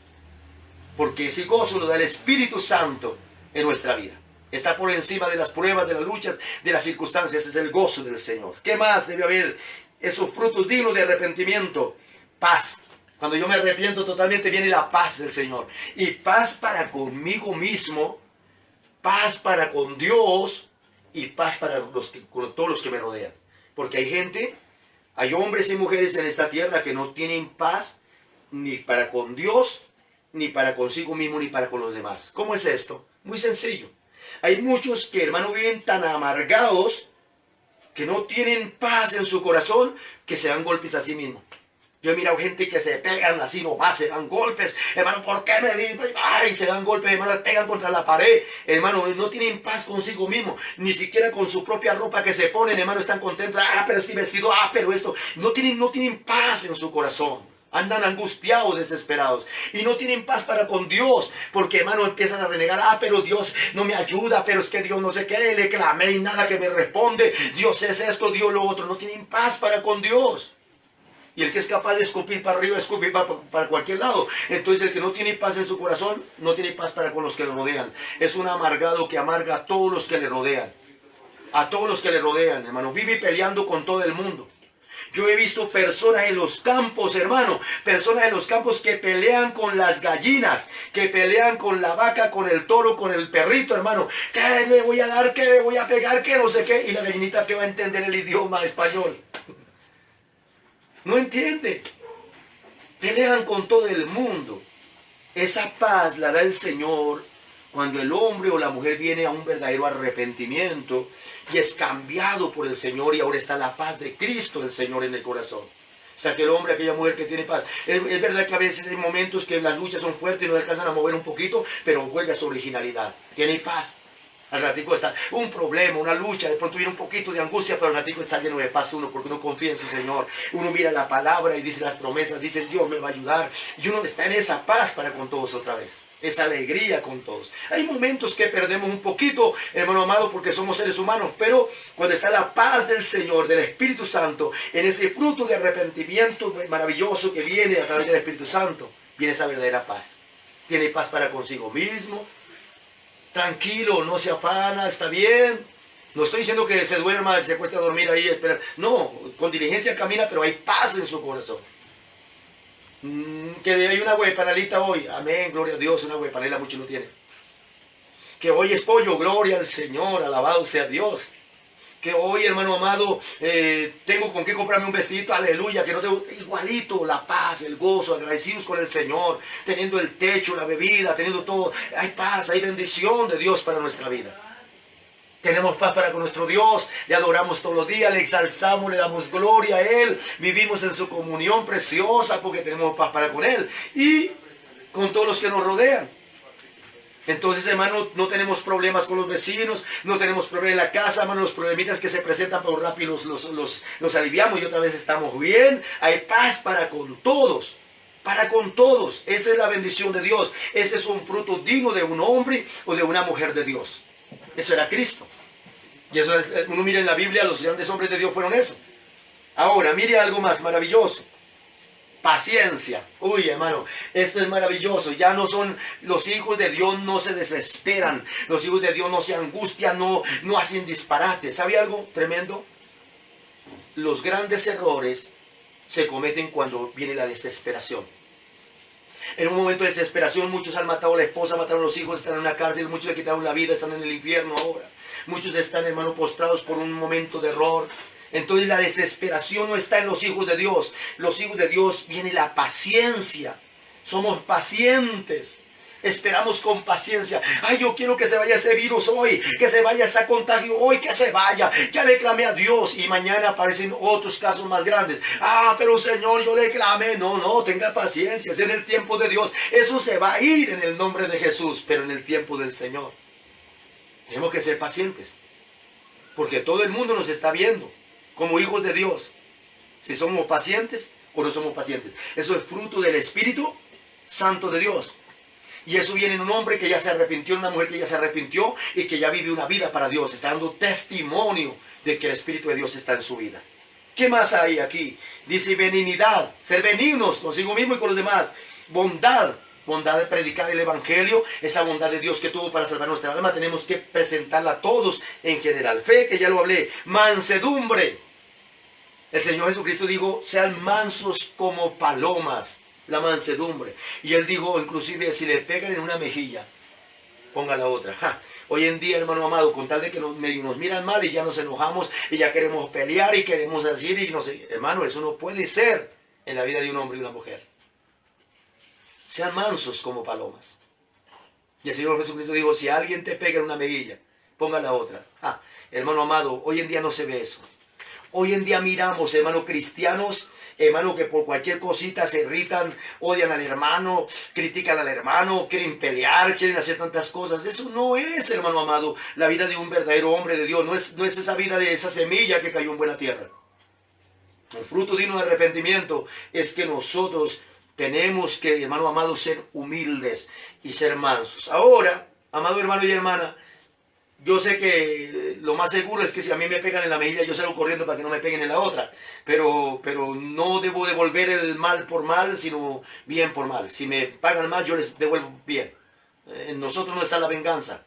Porque ese gozo lo da el Espíritu Santo en nuestra vida. Está por encima de las pruebas, de las luchas, de las circunstancias. Es el gozo del Señor. ¿Qué más debe haber? Esos frutos dignos de arrepentimiento. Paz. Cuando yo me arrepiento totalmente viene la paz del Señor. Y paz para conmigo mismo, paz para con Dios y paz para con todos los que me rodean. Porque hay gente, hay hombres y mujeres en esta tierra que no tienen paz ni para con Dios, ni para consigo mismo, ni para con los demás. ¿Cómo es esto? Muy sencillo. Hay muchos que, hermano, viven tan amargados que no tienen paz en su corazón que se dan golpes a sí mismos. Yo he mirado gente que se pegan así nomás, se dan golpes. Hermano, ¿por qué me di? Ay, se dan golpes, hermano, pegan contra la pared. Hermano, no tienen paz consigo mismo. Ni siquiera con su propia ropa que se ponen, hermano, están contentos. Ah, pero este vestido, ah, pero esto. No tienen paz en su corazón. Andan angustiados, desesperados. Y no tienen paz para con Dios. Porque, hermano, empiezan a renegar. Ah, pero Dios no me ayuda. Pero es que Dios no sé qué. Le clamé y nada que me responde. Dios es esto, Dios lo otro. No tienen paz para con Dios. Y el que es capaz de escupir para arriba, escupir para cualquier lado. Entonces el que no tiene paz en su corazón, no tiene paz para con los que le rodean. Es un amargado que amarga a todos los que le rodean. A todos los que le rodean, hermano. Vive peleando con todo el mundo. Yo he visto personas en los campos, hermano. Personas en los campos que pelean con las gallinas. Que pelean con la vaca, con el toro, con el perrito, hermano. ¿Qué le voy a dar? ¿Qué le voy a pegar? ¿Qué no sé qué? Y la gallinita que va a entender el idioma español. No entiende. Pelean con todo el mundo. Esa paz la da el Señor cuando el hombre o la mujer viene a un verdadero arrepentimiento y es cambiado por el Señor y ahora está la paz de Cristo, el Señor, en el corazón. O sea, aquel hombre, aquella mujer que tiene paz. Es verdad que a veces hay momentos que las luchas son fuertes y nos alcanzan a mover un poquito, pero vuelve a su originalidad. Tiene paz. Al ratico está un problema, una lucha, de pronto viene un poquito de angustia, pero al ratico está lleno de paz uno, porque uno confía en su Señor. Uno mira la palabra y dice las promesas, dice Dios me va a ayudar. Y uno está en esa paz para con todos otra vez. Esa alegría con todos. Hay momentos que perdemos un poquito, hermano amado, porque somos seres humanos, pero cuando está la paz del Señor, del Espíritu Santo, en ese fruto de arrepentimiento maravilloso que viene a través del Espíritu Santo, viene esa verdadera paz. Tiene paz para consigo mismo. Tranquilo, no se afana, está bien. No estoy diciendo que se duerma, se cueste a dormir ahí, esperar. No, con diligencia camina, pero hay paz en su corazón. Que hay una huepanalita hoy. Amén, gloria a Dios, una huepanela mucho no tiene. Que hoy es pollo, gloria al Señor, alabado sea Dios. Que hoy, hermano amado, tengo con qué comprarme un vestidito, aleluya, que no tengo, igualito, la paz, el gozo, agradecidos con el Señor, teniendo el techo, la bebida, teniendo todo, hay paz, hay bendición de Dios para nuestra vida. Tenemos paz para con nuestro Dios, le adoramos todos los días, le exalzamos, le damos gloria a Él, vivimos en su comunión preciosa porque tenemos paz para con Él y con todos los que nos rodean. Entonces, hermano, no tenemos problemas con los vecinos, no tenemos problemas en la casa, hermano, los problemitas que se presentan, pero rápido los aliviamos y otra vez estamos bien. Hay paz para con todos, para con todos. Esa es la bendición de Dios. Ese es un fruto digno de un hombre o de una mujer de Dios. Eso era Cristo. Y eso es, uno mira en la Biblia, los grandes hombres de Dios fueron eso. Ahora, mire algo más maravilloso. Paciencia. Uy, hermano, esto es maravilloso. Ya no son, los hijos de Dios no se desesperan. Los hijos de Dios no se angustian, no hacen disparates. ¿Sabe algo tremendo? Los grandes errores se cometen cuando viene la desesperación. En un momento de desesperación muchos han matado a la esposa, mataron a los hijos, están en una cárcel, muchos le quitaron la vida, están en el infierno ahora. Muchos están, hermano, postrados por un momento de error. Entonces la desesperación no está en los hijos de Dios. Los hijos de Dios viene la paciencia. Somos pacientes. Esperamos con paciencia. Ay, yo quiero que se vaya ese virus hoy, que se vaya ese contagio hoy, que se vaya. Ya le clamé a Dios y mañana aparecen otros casos más grandes. Ah, pero Señor, yo le clamé. No, tenga paciencia. Es en el tiempo de Dios. Eso se va a ir en el nombre de Jesús, pero en el tiempo del Señor. Tenemos que ser pacientes, porque todo el mundo nos está viendo como hijos de Dios. Si somos pacientes o no somos pacientes. Eso es fruto del Espíritu Santo de Dios. Y eso viene en un hombre que ya se arrepintió, en una mujer que ya se arrepintió y que ya vive una vida para Dios. Está dando testimonio de que el Espíritu de Dios está en su vida. ¿Qué más hay aquí? Dice benignidad, ser benignos consigo mismo y con los demás. Bondad, bondad de predicar el Evangelio, esa bondad de Dios que tuvo para salvar nuestra alma, tenemos que presentarla a todos en general. Fe, que ya lo hablé. Mansedumbre. El Señor Jesucristo dijo, sean mansos como palomas. La mansedumbre. Y Él dijo, inclusive, si le pegan en una mejilla, ponga la otra. Hoy en día, hermano amado, con tal de que nos miran mal y ya nos enojamos y ya queremos pelear y queremos decir y no sé, hermano, eso no puede ser en la vida de un hombre y una mujer. Sean mansos como palomas. Y el Señor Jesucristo dijo, si alguien te pega en una mejilla, ponga la otra. Hermano amado, hoy en día no se ve eso. Hoy en día miramos, hermano, cristianos, hermano, que por cualquier cosita se irritan, odian al hermano, critican al hermano, quieren pelear, quieren hacer tantas cosas. Eso no es, hermano amado, la vida de un verdadero hombre de Dios. No es esa vida de esa semilla que cayó en buena tierra. El fruto digno de arrepentimiento es que nosotros tenemos que, hermano amado, ser humildes y ser mansos. Ahora, amado hermano y hermana, yo sé que lo más seguro es que si a mí me pegan en la mejilla, yo salgo corriendo para que no me peguen en la otra. Pero no debo devolver el mal por mal, sino bien por mal. Si me pagan mal, yo les devuelvo bien. En nosotros no está la venganza.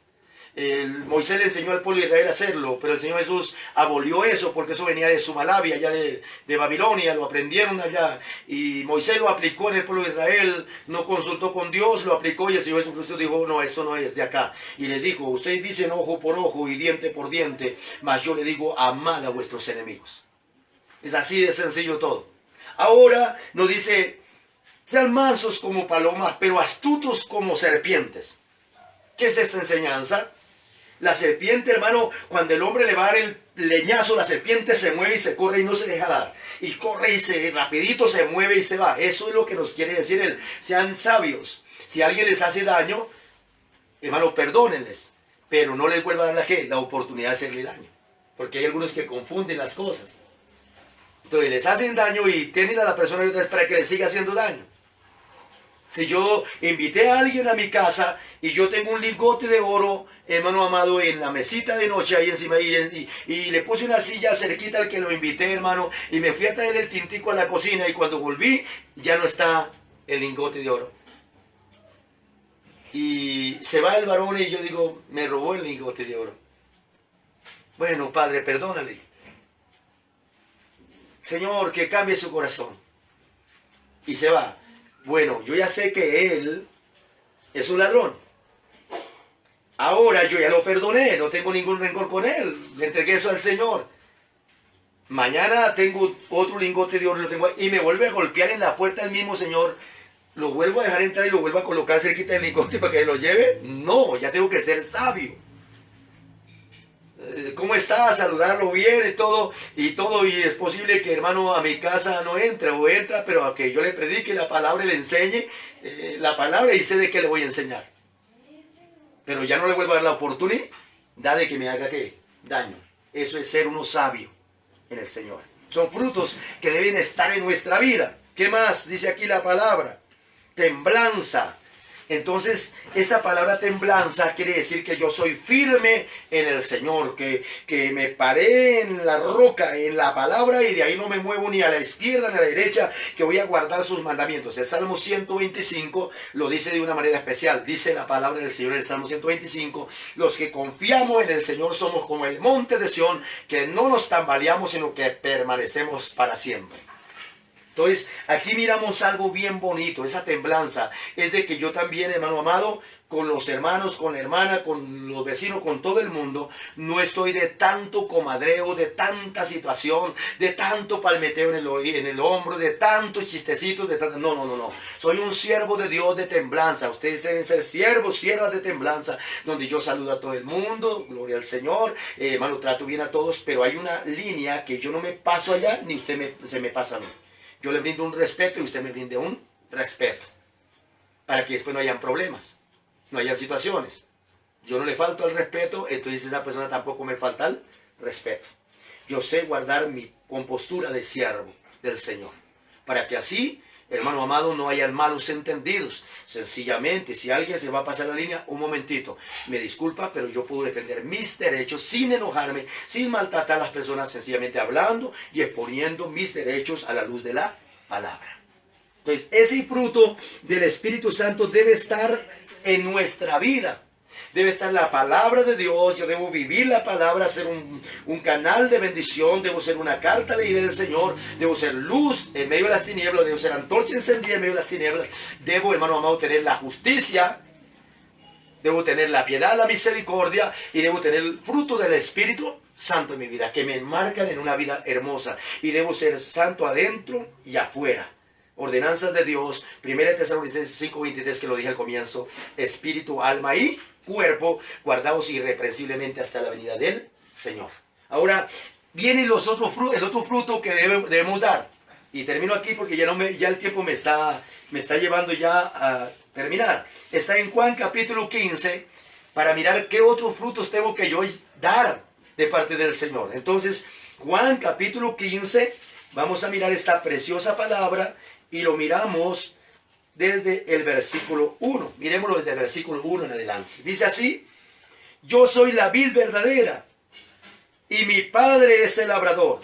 Moisés le enseñó al pueblo de Israel a hacerlo, pero el Señor Jesús abolió eso porque eso venía de Sumalabia, allá de Babilonia, lo aprendieron allá. Y Moisés lo aplicó en el pueblo de Israel, no consultó con Dios, lo aplicó y el Señor Jesucristo dijo, no, esto no es de acá. Y les dijo, ustedes dicen ojo por ojo y diente por diente, mas yo le digo, amad a vuestros enemigos. Es así de sencillo todo. Ahora nos dice, sean mansos como palomas, pero astutos como serpientes. ¿Qué es esta enseñanza? La serpiente, hermano, cuando el hombre le va a dar el leñazo, la serpiente se mueve y se corre y no se deja dar. Y corre y rapidito se mueve y se va. Eso es lo que nos quiere decir él. Sean sabios. Si alguien les hace daño, hermano, perdónenles. pero no les vuelva a dar la oportunidad de hacerle daño. Porque hay algunos que confunden las cosas. Entonces les hacen daño y tienen a la persona y otras para que les siga haciendo daño. Si yo invité a alguien a mi casa y yo tengo un lingote de oro, hermano amado, en la mesita de noche ahí encima, y le puse una silla cerquita al que lo invité, hermano, y me fui a traer el tintico a la cocina, y cuando volví ya no está el lingote de oro. Y se va el varón y yo digo, me robó el lingote de oro. Bueno, Padre, perdónale. Señor, que cambie su corazón. Y se va. Bueno, yo ya sé que él es un ladrón. Ahora yo ya lo perdoné, no tengo ningún rencor con él. Le entregué eso al Señor. Mañana tengo otro lingote de oro, lo tengo, y me vuelve a golpear en la puerta el mismo Señor. ¿Lo vuelvo a dejar entrar y lo vuelvo a colocar cerquita del lingote para que lo lleve? No, ya tengo que ser sabio. ¿Cómo está? Saludarlo bien y todo, y es posible que, hermano, a mi casa no entre o entra, pero a que yo le predique la palabra y le enseñe la palabra, y sé de qué le voy a enseñar. Pero ya no le vuelvo a dar la oportunidad de que me haga ¿qué? Daño. Eso es ser uno sabio en el Señor. Son frutos que deben estar en nuestra vida. ¿Qué más dice aquí la palabra? Templanza. Entonces, esa palabra templanza quiere decir que yo soy firme en el Señor, que me paré en la roca, en la palabra, y de ahí no me muevo ni a la izquierda ni a la derecha, que voy a guardar sus mandamientos. El Salmo 125 lo dice de una manera especial. Dice la palabra del Señor en el Salmo 125, los que confiamos en el Señor somos como el monte de Sión, que no nos tambaleamos, sino que permanecemos para siempre. Entonces, aquí miramos algo bien bonito, esa templanza. Es de que yo también, hermano amado, con los hermanos, con la hermana, con los vecinos, con todo el mundo, no estoy de tanto comadreo, de tanta situación, de tanto palmeteo en el hombro, de tantos chistecitos, no. Soy un siervo de Dios de templanza. Ustedes deben ser siervos, siervas de templanza, donde yo saludo a todo el mundo, gloria al Señor, hermano, trato bien a todos, pero hay una línea que yo no me paso allá, ni usted se me pasa a mí. Yo le brindo un respeto y usted me brinde un respeto. Para que después no hayan problemas, no hayan situaciones. Yo no le falto al respeto, entonces esa persona tampoco me falta al respeto. Yo sé guardar mi compostura de siervo del Señor. Para que así, hermano amado, no hayan malos entendidos. Sencillamente, si alguien se va a pasar la línea, un momentito, me disculpa, pero yo puedo defender mis derechos sin enojarme, sin maltratar a las personas, sencillamente hablando y exponiendo mis derechos a la luz de la palabra. Entonces, ese fruto del Espíritu Santo debe estar en nuestra vida. Debe estar la palabra de Dios. Yo debo vivir la palabra, ser un canal de bendición. Debo ser una carta leída del Señor. Debo ser luz en medio de las tinieblas. Debo ser antorcha encendida en medio de las tinieblas. Debo, hermano amado, tener la justicia. Debo tener la piedad, la misericordia. Y debo tener el fruto del Espíritu Santo en mi vida, que me enmarcan en una vida hermosa. Y debo ser santo adentro y afuera. Ordenanzas de Dios. 1 Tesalonicenses 5:23, que lo dije al comienzo. Espíritu, alma y cuerpo guardados irreprensiblemente hasta la venida del Señor. Ahora viene el otro fruto que debemos dar. Y termino aquí porque ya el tiempo me está llevando ya a terminar. Está en Juan capítulo 15 para mirar qué otros frutos tengo que yo dar de parte del Señor. Entonces, Juan capítulo 15, vamos a mirar esta preciosa palabra y lo miramos desde el versículo 1. Miremoslo desde el versículo 1 en adelante. Dice así: yo soy la vid verdadera y mi Padre es el labrador.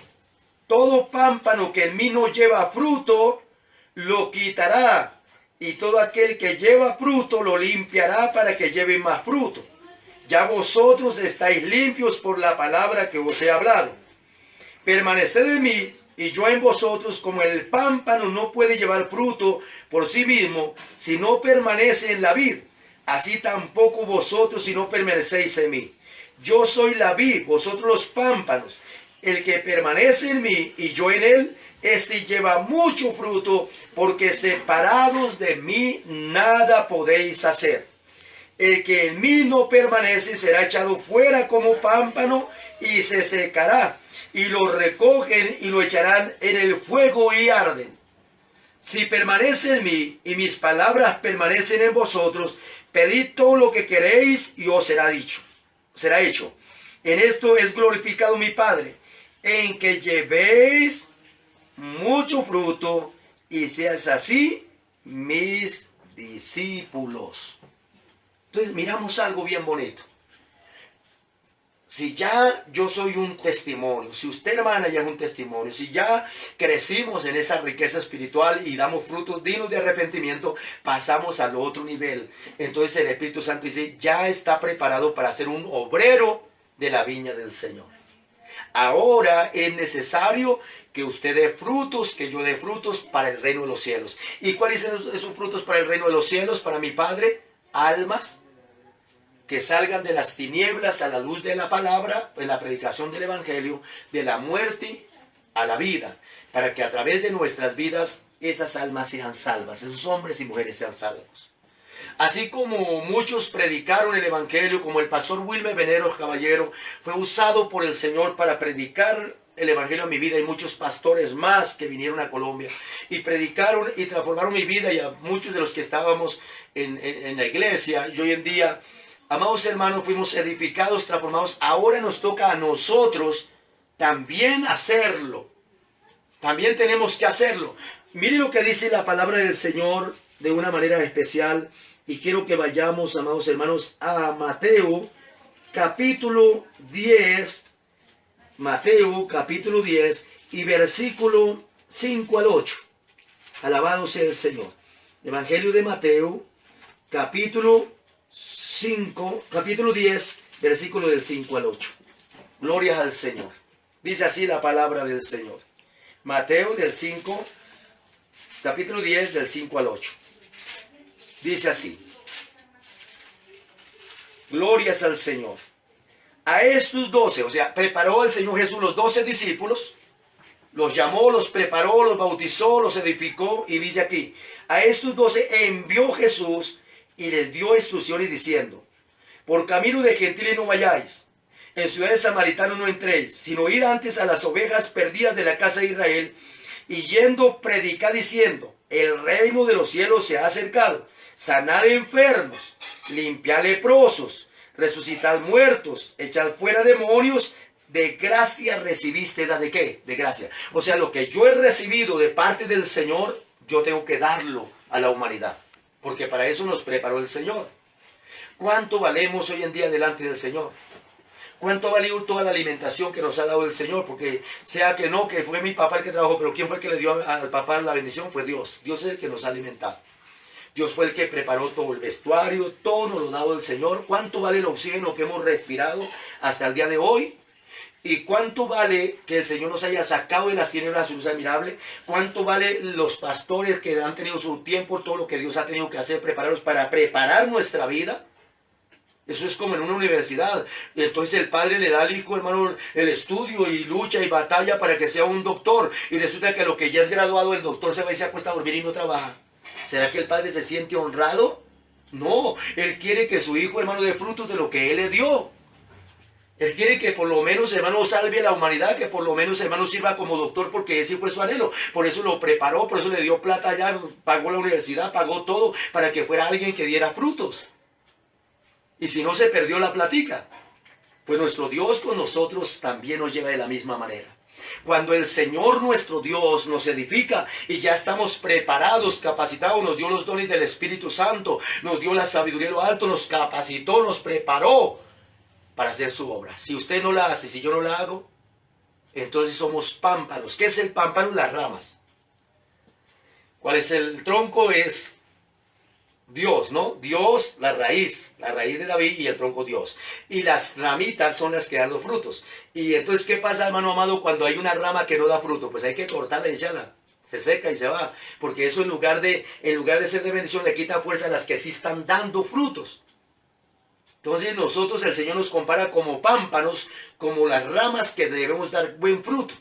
Todo pámpano que en mí no lleva fruto, lo quitará. Y todo aquel que lleva fruto, lo limpiará para que lleve más fruto. Ya vosotros estáis limpios por la palabra que os he hablado. Permaneced en mí y yo en vosotros, como el pámpano no puede llevar fruto por sí mismo si no permanece en la vid, así tampoco vosotros si no permanecéis en mí. Yo soy la vid, vosotros los pámpanos. El que permanece en mí y yo en él, este lleva mucho fruto, porque separados de mí nada podéis hacer. El que en mí no permanece será echado fuera como pámpano y se secará. Y lo recogen y lo echarán en el fuego y arden. Si permanece en mí y mis palabras permanecen en vosotros, pedid todo lo que queréis y os será dicho. será hecho. En esto es glorificado mi Padre, en que llevéis mucho fruto y seas así mis discípulos. Entonces miramos algo bien bonito. Si ya yo soy un testimonio, si usted, hermana, ya es un testimonio, si ya crecimos en esa riqueza espiritual y damos frutos dignos de arrepentimiento, pasamos al otro nivel. Entonces el Espíritu Santo dice, ya está preparado para ser un obrero de la viña del Señor. Ahora es necesario que usted dé frutos, que yo dé frutos para el reino de los cielos. ¿Y cuáles son esos frutos para el reino de los cielos? Para mi Padre, almas que salgan de las tinieblas a la luz de la palabra, en la predicación del Evangelio, de la muerte a la vida, para que a través de nuestras vidas esas almas sean salvas, esos hombres y mujeres sean salvos. Así como muchos predicaron el Evangelio, como el pastor Wilmer Veneros Caballero, fue usado por el Señor para predicar el Evangelio en mi vida, y muchos pastores más que vinieron a Colombia y predicaron y transformaron mi vida, y a muchos de los que estábamos en la iglesia, y hoy en día, amados hermanos, fuimos edificados, transformados. Ahora nos toca a nosotros también hacerlo. También tenemos que hacerlo. Mire lo que dice la palabra del Señor de una manera especial. Y quiero que vayamos, amados hermanos, a Mateo capítulo 10. Mateo capítulo 10 y versículo 5 al 8. Alabado sea el Señor. Evangelio de Mateo capítulo 10, versículo del 5 al 8. Gloria al Señor. Dice así la palabra del Señor. Mateo capítulo 10, del 5 al 8. Dice así. Glorias al Señor. A estos 12, o sea, preparó el Señor Jesús los 12 discípulos, los llamó, los preparó, los bautizó, los edificó, y dice aquí, a estos 12 envió Jesús y les dio instrucciones diciendo, por camino de gentiles no vayáis, en ciudades samaritanas no entréis, sino ir antes a las ovejas perdidas de la casa de Israel, y yendo predicad diciendo, el reino de los cielos se ha acercado, sanad enfermos, limpiad leprosos, resucitad muertos, echad fuera demonios, de gracia recibiste. ¿De qué? De gracia. O sea, lo que yo he recibido de parte del Señor, yo tengo que darlo a la humanidad, porque para eso nos preparó el Señor. ¿Cuánto valemos hoy en día delante del Señor? ¿Cuánto valió toda la alimentación que nos ha dado el Señor? Porque sea que no, que fue mi papá el que trabajó, pero ¿quién fue el que le dio al papá la bendición? Fue Dios. Dios es el que nos ha alimentado. Dios fue el que preparó todo el vestuario, todo nos lo ha dado el Señor. ¿Cuánto vale el oxígeno que hemos respirado hasta el día de hoy? ¿Y cuánto vale que el Señor nos haya sacado de las tinieblas a su luz admirable? ¿Cuánto vale los pastores que han tenido su tiempo, todo lo que Dios ha tenido que hacer, prepararlos para preparar nuestra vida? Eso es como en una universidad. Entonces el padre le da al hijo, hermano, el estudio y lucha y batalla para que sea un doctor. Y resulta que a lo que ya es graduado, el doctor se va y se acuesta a dormir y no trabaja. ¿Será que el padre se siente honrado? No, él quiere que su hijo, hermano, dé frutos de lo que él le dio. Él quiere que por lo menos, hermano, salve a la humanidad, que por lo menos, hermano, sirva como doctor, porque ese fue su anhelo. Por eso lo preparó, por eso le dio plata allá, pagó la universidad, pagó todo, para que fuera alguien que diera frutos. Y si no, se perdió la platica. Pues nuestro Dios con nosotros también nos lleva de la misma manera. Cuando el Señor nuestro Dios nos edifica y ya estamos preparados, capacitados, nos dio los dones del Espíritu Santo, nos dio la sabiduría de lo alto, nos capacitó, nos preparó para hacer su obra. Si usted no la hace, si yo no la hago, entonces somos pámpanos. ¿Qué es el pámpano? Las ramas. ¿Cuál es el tronco? Es Dios, ¿no? Dios, la raíz de David, y el tronco Dios. Y las ramitas son las que dan los frutos. Y entonces, ¿qué pasa, hermano amado, cuando hay una rama que no da fruto? Pues hay que cortarla y echarla. Se seca y se va. Porque eso en lugar de ser de bendición, le quita fuerza a las que sí están dando frutos. Entonces nosotros, el Señor nos compara como pámpanos, como las ramas que debemos dar buen fruto,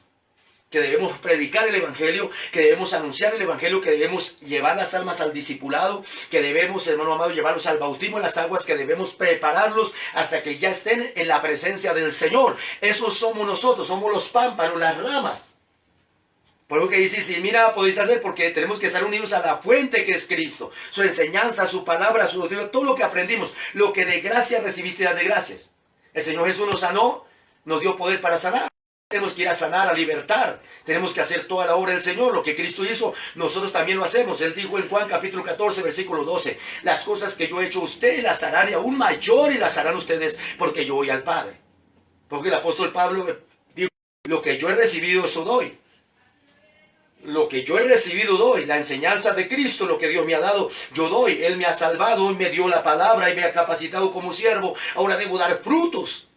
que debemos predicar el Evangelio, que debemos anunciar el Evangelio, que debemos llevar las almas al discipulado, que debemos, hermano amado, llevarlos al bautismo en las aguas, que debemos prepararlos hasta que ya estén en la presencia del Señor. Esos somos nosotros, somos los pámpanos, las ramas. Por lo que dice, sí, mira, podéis hacer, porque tenemos que estar unidos a la fuente que es Cristo. Su enseñanza, su palabra, su doctrina, todo lo que aprendimos, lo que de gracia recibiste, da de gracias. El Señor Jesús nos sanó, nos dio poder para sanar. Tenemos que ir a sanar, a libertar. Tenemos que hacer toda la obra del Señor. Lo que Cristo hizo, nosotros también lo hacemos. Él dijo en Juan capítulo 14, versículo 12. Las cosas que yo he hecho ustedes las harán y aún mayor y las harán ustedes porque yo voy al Padre. Porque el apóstol Pablo dijo, lo que yo he recibido, eso doy. Lo que yo he recibido doy. La enseñanza de Cristo, lo que Dios me ha dado, yo doy. Él me ha salvado, Él me dio la palabra y me ha capacitado como siervo. Ahora debo dar frutos.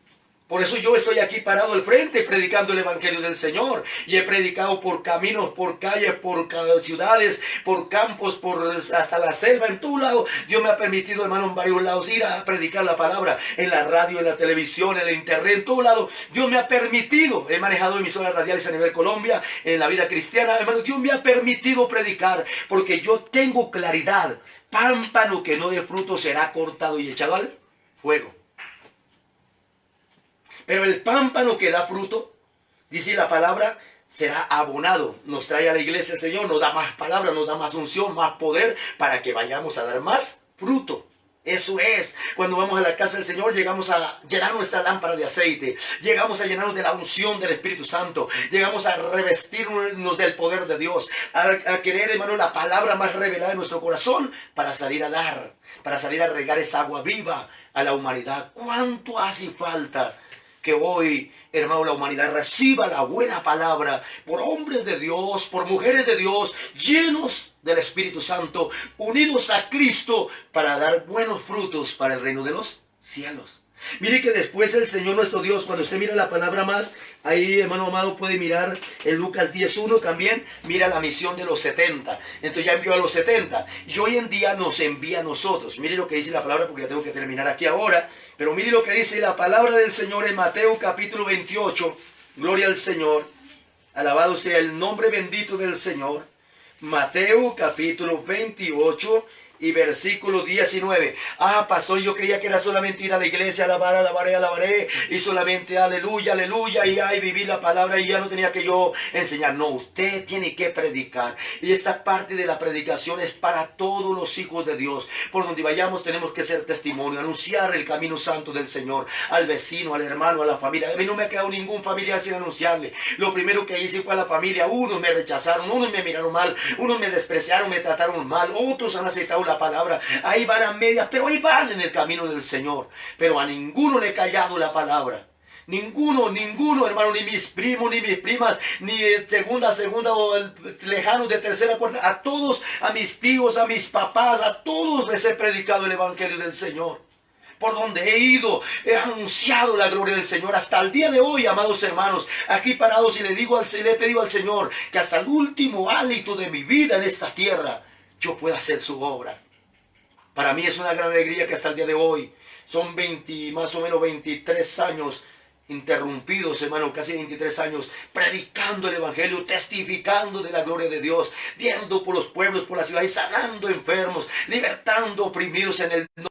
Por eso yo estoy aquí parado al frente predicando el Evangelio del Señor. Y he predicado por caminos, por calles, por ciudades, por campos, hasta la selva, en todo lado. Dios me ha permitido, hermano, en varios lados ir a predicar la palabra. En la radio, en la televisión, en el internet, en todo lado. Dios me ha permitido. He manejado emisoras radiales a nivel Colombia, en la vida cristiana. Hermano, Dios me ha permitido predicar porque yo tengo claridad. Pámpano que no dé fruto será cortado y echado al fuego. Pero el pámpano que da fruto, dice la palabra, será abonado. Nos trae a la iglesia el Señor, nos da más palabra, nos da más unción, más poder, para que vayamos a dar más fruto. Eso es, cuando vamos a la casa del Señor, llegamos a llenar nuestra lámpara de aceite, llegamos a llenarnos de la unción del Espíritu Santo, llegamos a revestirnos del poder de Dios, a querer, hermano, la palabra más revelada en nuestro corazón, para salir a dar, para salir a regar esa agua viva a la humanidad. ¿Cuánto hace falta que hoy, hermano, la humanidad reciba la buena palabra por hombres de Dios, por mujeres de Dios, llenos del Espíritu Santo, unidos a Cristo para dar buenos frutos para el reino de los cielos? Mire que después el Señor nuestro Dios, cuando usted mira la palabra más, ahí, hermano amado, puede mirar en Lucas 10:1 también, mira la misión de los 70. Entonces ya envió a los 70. Y hoy en día nos envía a nosotros. Mire lo que dice la palabra, porque ya tengo que terminar aquí ahora. Pero mire lo que dice la palabra del Señor en Mateo capítulo 28. Gloria al Señor. Alabado sea el nombre bendito del Señor. Mateo capítulo 28 y versículo 19. Ah, pastor, yo creía que era solamente ir a la iglesia, alabar, alabaré, alabaré, y solamente aleluya, aleluya, y ay, vivir la palabra, y ya no tenía que yo enseñar. No, usted tiene que predicar, y esta parte de la predicación es para todos los hijos de Dios. Por donde vayamos tenemos que ser testimonio, anunciar el camino santo del Señor, al vecino, al hermano, a la familia. A mí no me ha quedado ningún familiar sin anunciarle. Lo primero que hice fue a la familia. Unos me rechazaron, unos me miraron mal, unos me despreciaron, me trataron mal, otros han aceptado la palabra, ahí van a medias, pero ahí van en el camino del Señor. Pero a ninguno le he callado la palabra. Ninguno, hermano, ni mis primos, ni mis primas, ni segunda, o lejanos de tercera, cuarta, a todos, a mis tíos, a mis papás, a todos les he predicado el Evangelio del Señor. Por donde he ido, he anunciado la gloria del Señor. Hasta el día de hoy, amados hermanos, aquí parados, y le he pedido al Señor que hasta el último hálito de mi vida en esta tierra, yo pueda hacer su obra. Para mí es una gran alegría que hasta el día de hoy, son más o menos 23 años interrumpidos, hermano, casi 23 años, predicando el Evangelio, testificando de la gloria de Dios, viendo por los pueblos, por las ciudades, sanando enfermos, libertando oprimidos en el nombre.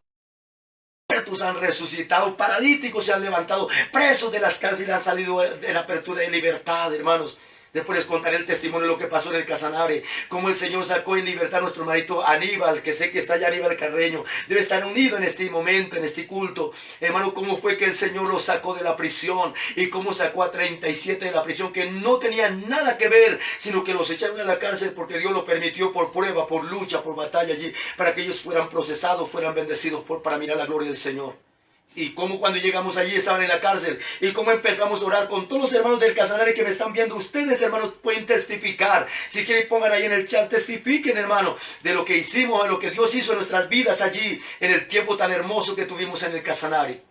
Muertos han resucitado, paralíticos se han levantado, presos de las cárceles han salido en apertura de libertad, hermanos. Después les contaré el testimonio de lo que pasó en el Casanare, cómo el Señor sacó en libertad a nuestro hermanito Aníbal, que sé que está allá, Aníbal Carreño, debe estar unido en este momento, en este culto. Hermano, cómo fue que el Señor lo sacó de la prisión, y cómo sacó a 37 de la prisión que no tenían nada que ver, sino que los echaron a la cárcel porque Dios lo permitió por prueba, por lucha, por batalla allí, para que ellos fueran procesados, fueran bendecidos para mirar la gloria del Señor. Y cómo cuando llegamos allí estaban en la cárcel. Y cómo empezamos a orar con todos los hermanos del Casanare que me están viendo. Ustedes, hermanos, pueden testificar. Si quieren, pongan ahí en el chat, testifiquen, hermano, de lo que hicimos, de lo que Dios hizo en nuestras vidas allí, en el tiempo tan hermoso que tuvimos en el Casanare,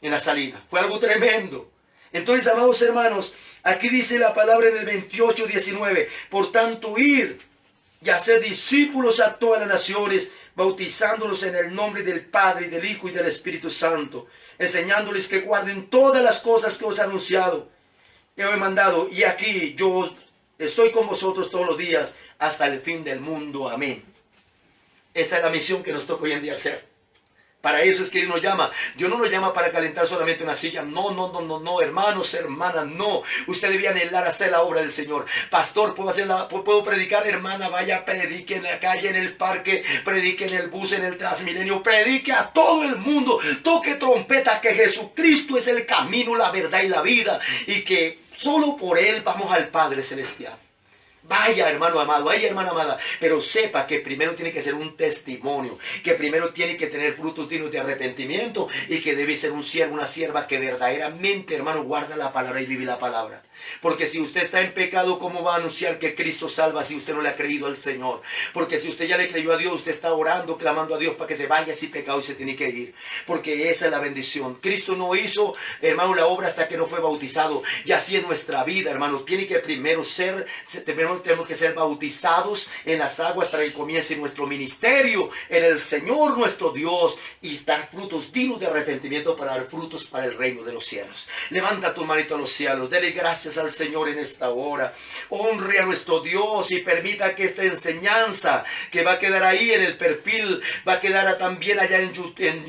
en la salida. Fue algo tremendo. Entonces, amados hermanos, aquí dice la palabra en el 28:19. Por tanto, ir y hacer discípulos a todas las naciones, bautizándolos en el nombre del Padre, y del Hijo, y del Espíritu Santo, enseñándoles que guarden todas las cosas que os he anunciado, que os he mandado. Y aquí yo estoy con vosotros todos los días, hasta el fin del mundo. Amén. Esta es la misión que nos toca hoy en día hacer. Para eso es que Dios nos llama. Dios no nos llama para calentar solamente una silla. No, no, no, no, no, hermanos, hermanas, no. Usted debe anhelar hacer la obra del Señor. Pastor, puedo predicar, hermana, vaya, predique en la calle, en el parque, predique en el bus, en el Transmilenio, predique a todo el mundo. Toque trompeta que Jesucristo es el camino, la verdad y la vida. Y que solo por Él vamos al Padre Celestial. Vaya, hermano amado, vaya, hermana amada, pero sepa que primero tiene que ser un testimonio, que primero tiene que tener frutos dignos de arrepentimiento y que debe ser un siervo, una sierva que verdaderamente, hermano, guarda la palabra y vive la palabra. Porque si usted está en pecado, ¿cómo va a anunciar que Cristo salva si usted no le ha creído al Señor? Porque si usted ya le creyó a Dios, usted está orando, clamando a Dios para que se vaya ese pecado y se tiene que ir. Porque esa es la bendición. Cristo no hizo, hermano, la obra hasta que no fue bautizado. Y así es nuestra vida, hermano. Tiene que primero tenemos que ser bautizados en las aguas para que comience nuestro ministerio en el Señor nuestro Dios y dar frutos dignos de arrepentimiento para dar frutos para el reino de los cielos. Levanta tu manito a los cielos, dele gracias al Señor en esta hora. Honre a nuestro Dios y permita que esta enseñanza que va a quedar ahí en el perfil, va a quedar también allá en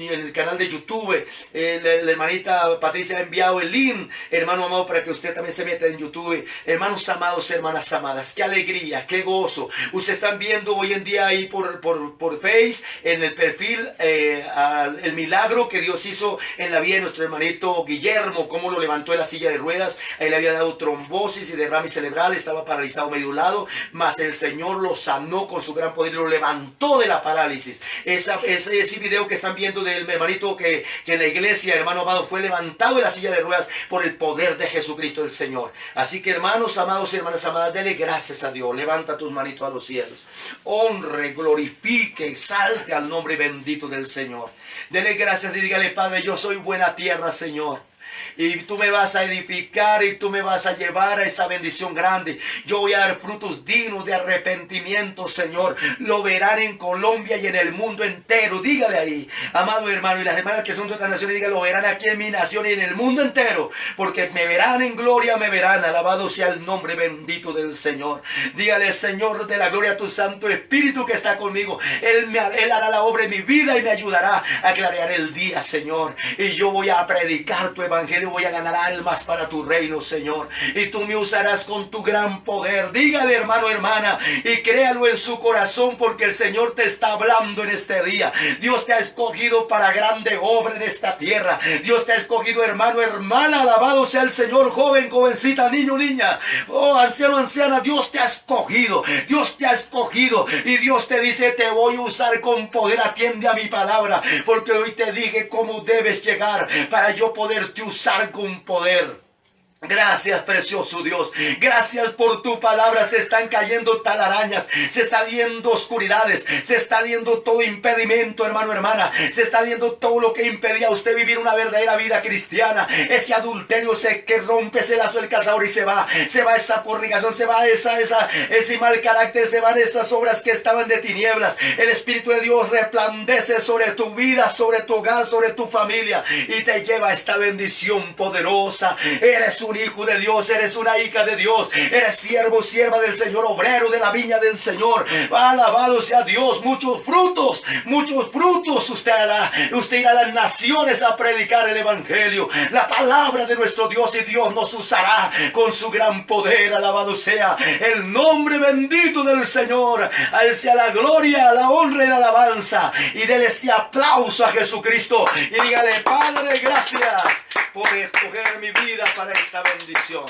el canal de YouTube. La hermanita Patricia ha enviado el link, hermano amado, para que usted también se meta en YouTube. Hermanos amados, hermanas amadas, qué alegría, qué gozo. Ustedes están viendo hoy en día ahí por Face, en el perfil, el milagro que Dios hizo en la vida de nuestro hermanito Guillermo, cómo lo levantó de la silla de ruedas. Él había dado trombosis y derrame cerebral, estaba paralizado medio lado, mas el Señor lo sanó con su gran poder y lo levantó de la parálisis. Ese video que están viendo del hermanito que en la iglesia, hermano amado, fue levantado de la silla de ruedas por el poder de Jesucristo el Señor. Así que, hermanos amados y hermanas amadas, dele gracias a Dios. Levanta tus manitos a los cielos. Honre, glorifique, exalte al nombre bendito del Señor. Dele gracias y dígale: Padre, yo soy buena tierra, Señor. Y tú me vas a edificar y tú me vas a llevar a esa bendición grande. Yo voy a dar frutos dignos de arrepentimiento, Señor. Lo verán en Colombia y en el mundo entero. Dígale ahí, amado hermano, y las hermanas que son de otras naciones, dígale: lo verán aquí en mi nación y en el mundo entero. Porque me verán en gloria, me verán. Alabado sea el nombre bendito del Señor. Dígale: Señor de la gloria, tu Santo Espíritu que está conmigo. Él hará la obra en mi vida y me ayudará a clarear el día, Señor. Y yo voy a predicar tu evangelio. Voy a ganar almas para tu reino, Señor. Y tú me usarás con tu gran poder. Dígale, hermano, hermana, y créalo en su corazón, porque el Señor te está hablando en este día. Dios te ha escogido para grande obra en esta tierra. Dios te ha escogido, hermano, hermana. Alabado sea el Señor. Joven, jovencita, niño, niña. Oh, anciano, anciana. Dios te ha escogido. Dios te ha escogido. Y Dios te dice: te voy a usar con poder. Atiende a mi palabra, porque hoy te dije cómo debes llegar para yo poderte usar con poder. Gracias, precioso Dios. Gracias por tu palabra. Se están cayendo talarañas, se está viendo oscuridades, se está viendo todo impedimento, hermano, hermana. Se está viendo todo lo que impedía a usted vivir una verdadera vida cristiana. Ese adulterio que rompe ese lazo del cazador y se va esa fornicación, se va ese mal carácter, se van esas obras que estaban de tinieblas. El Espíritu de Dios resplandece sobre tu vida, sobre tu hogar, sobre tu familia y te lleva a esta bendición poderosa. Eres un hijo de Dios, eres una hija de Dios, eres siervo, sierva del Señor, obrero de la viña del Señor. Alabado sea Dios. Muchos frutos usted hará. Usted irá a las naciones a predicar el evangelio, la palabra de nuestro Dios, y Dios nos usará con su gran poder. Alabado sea el nombre bendito del Señor. A Él sea la gloria, la honra y la alabanza. Y déle ese aplauso a Jesucristo y dígale: Padre, gracias por escoger mi vida para esta bendición.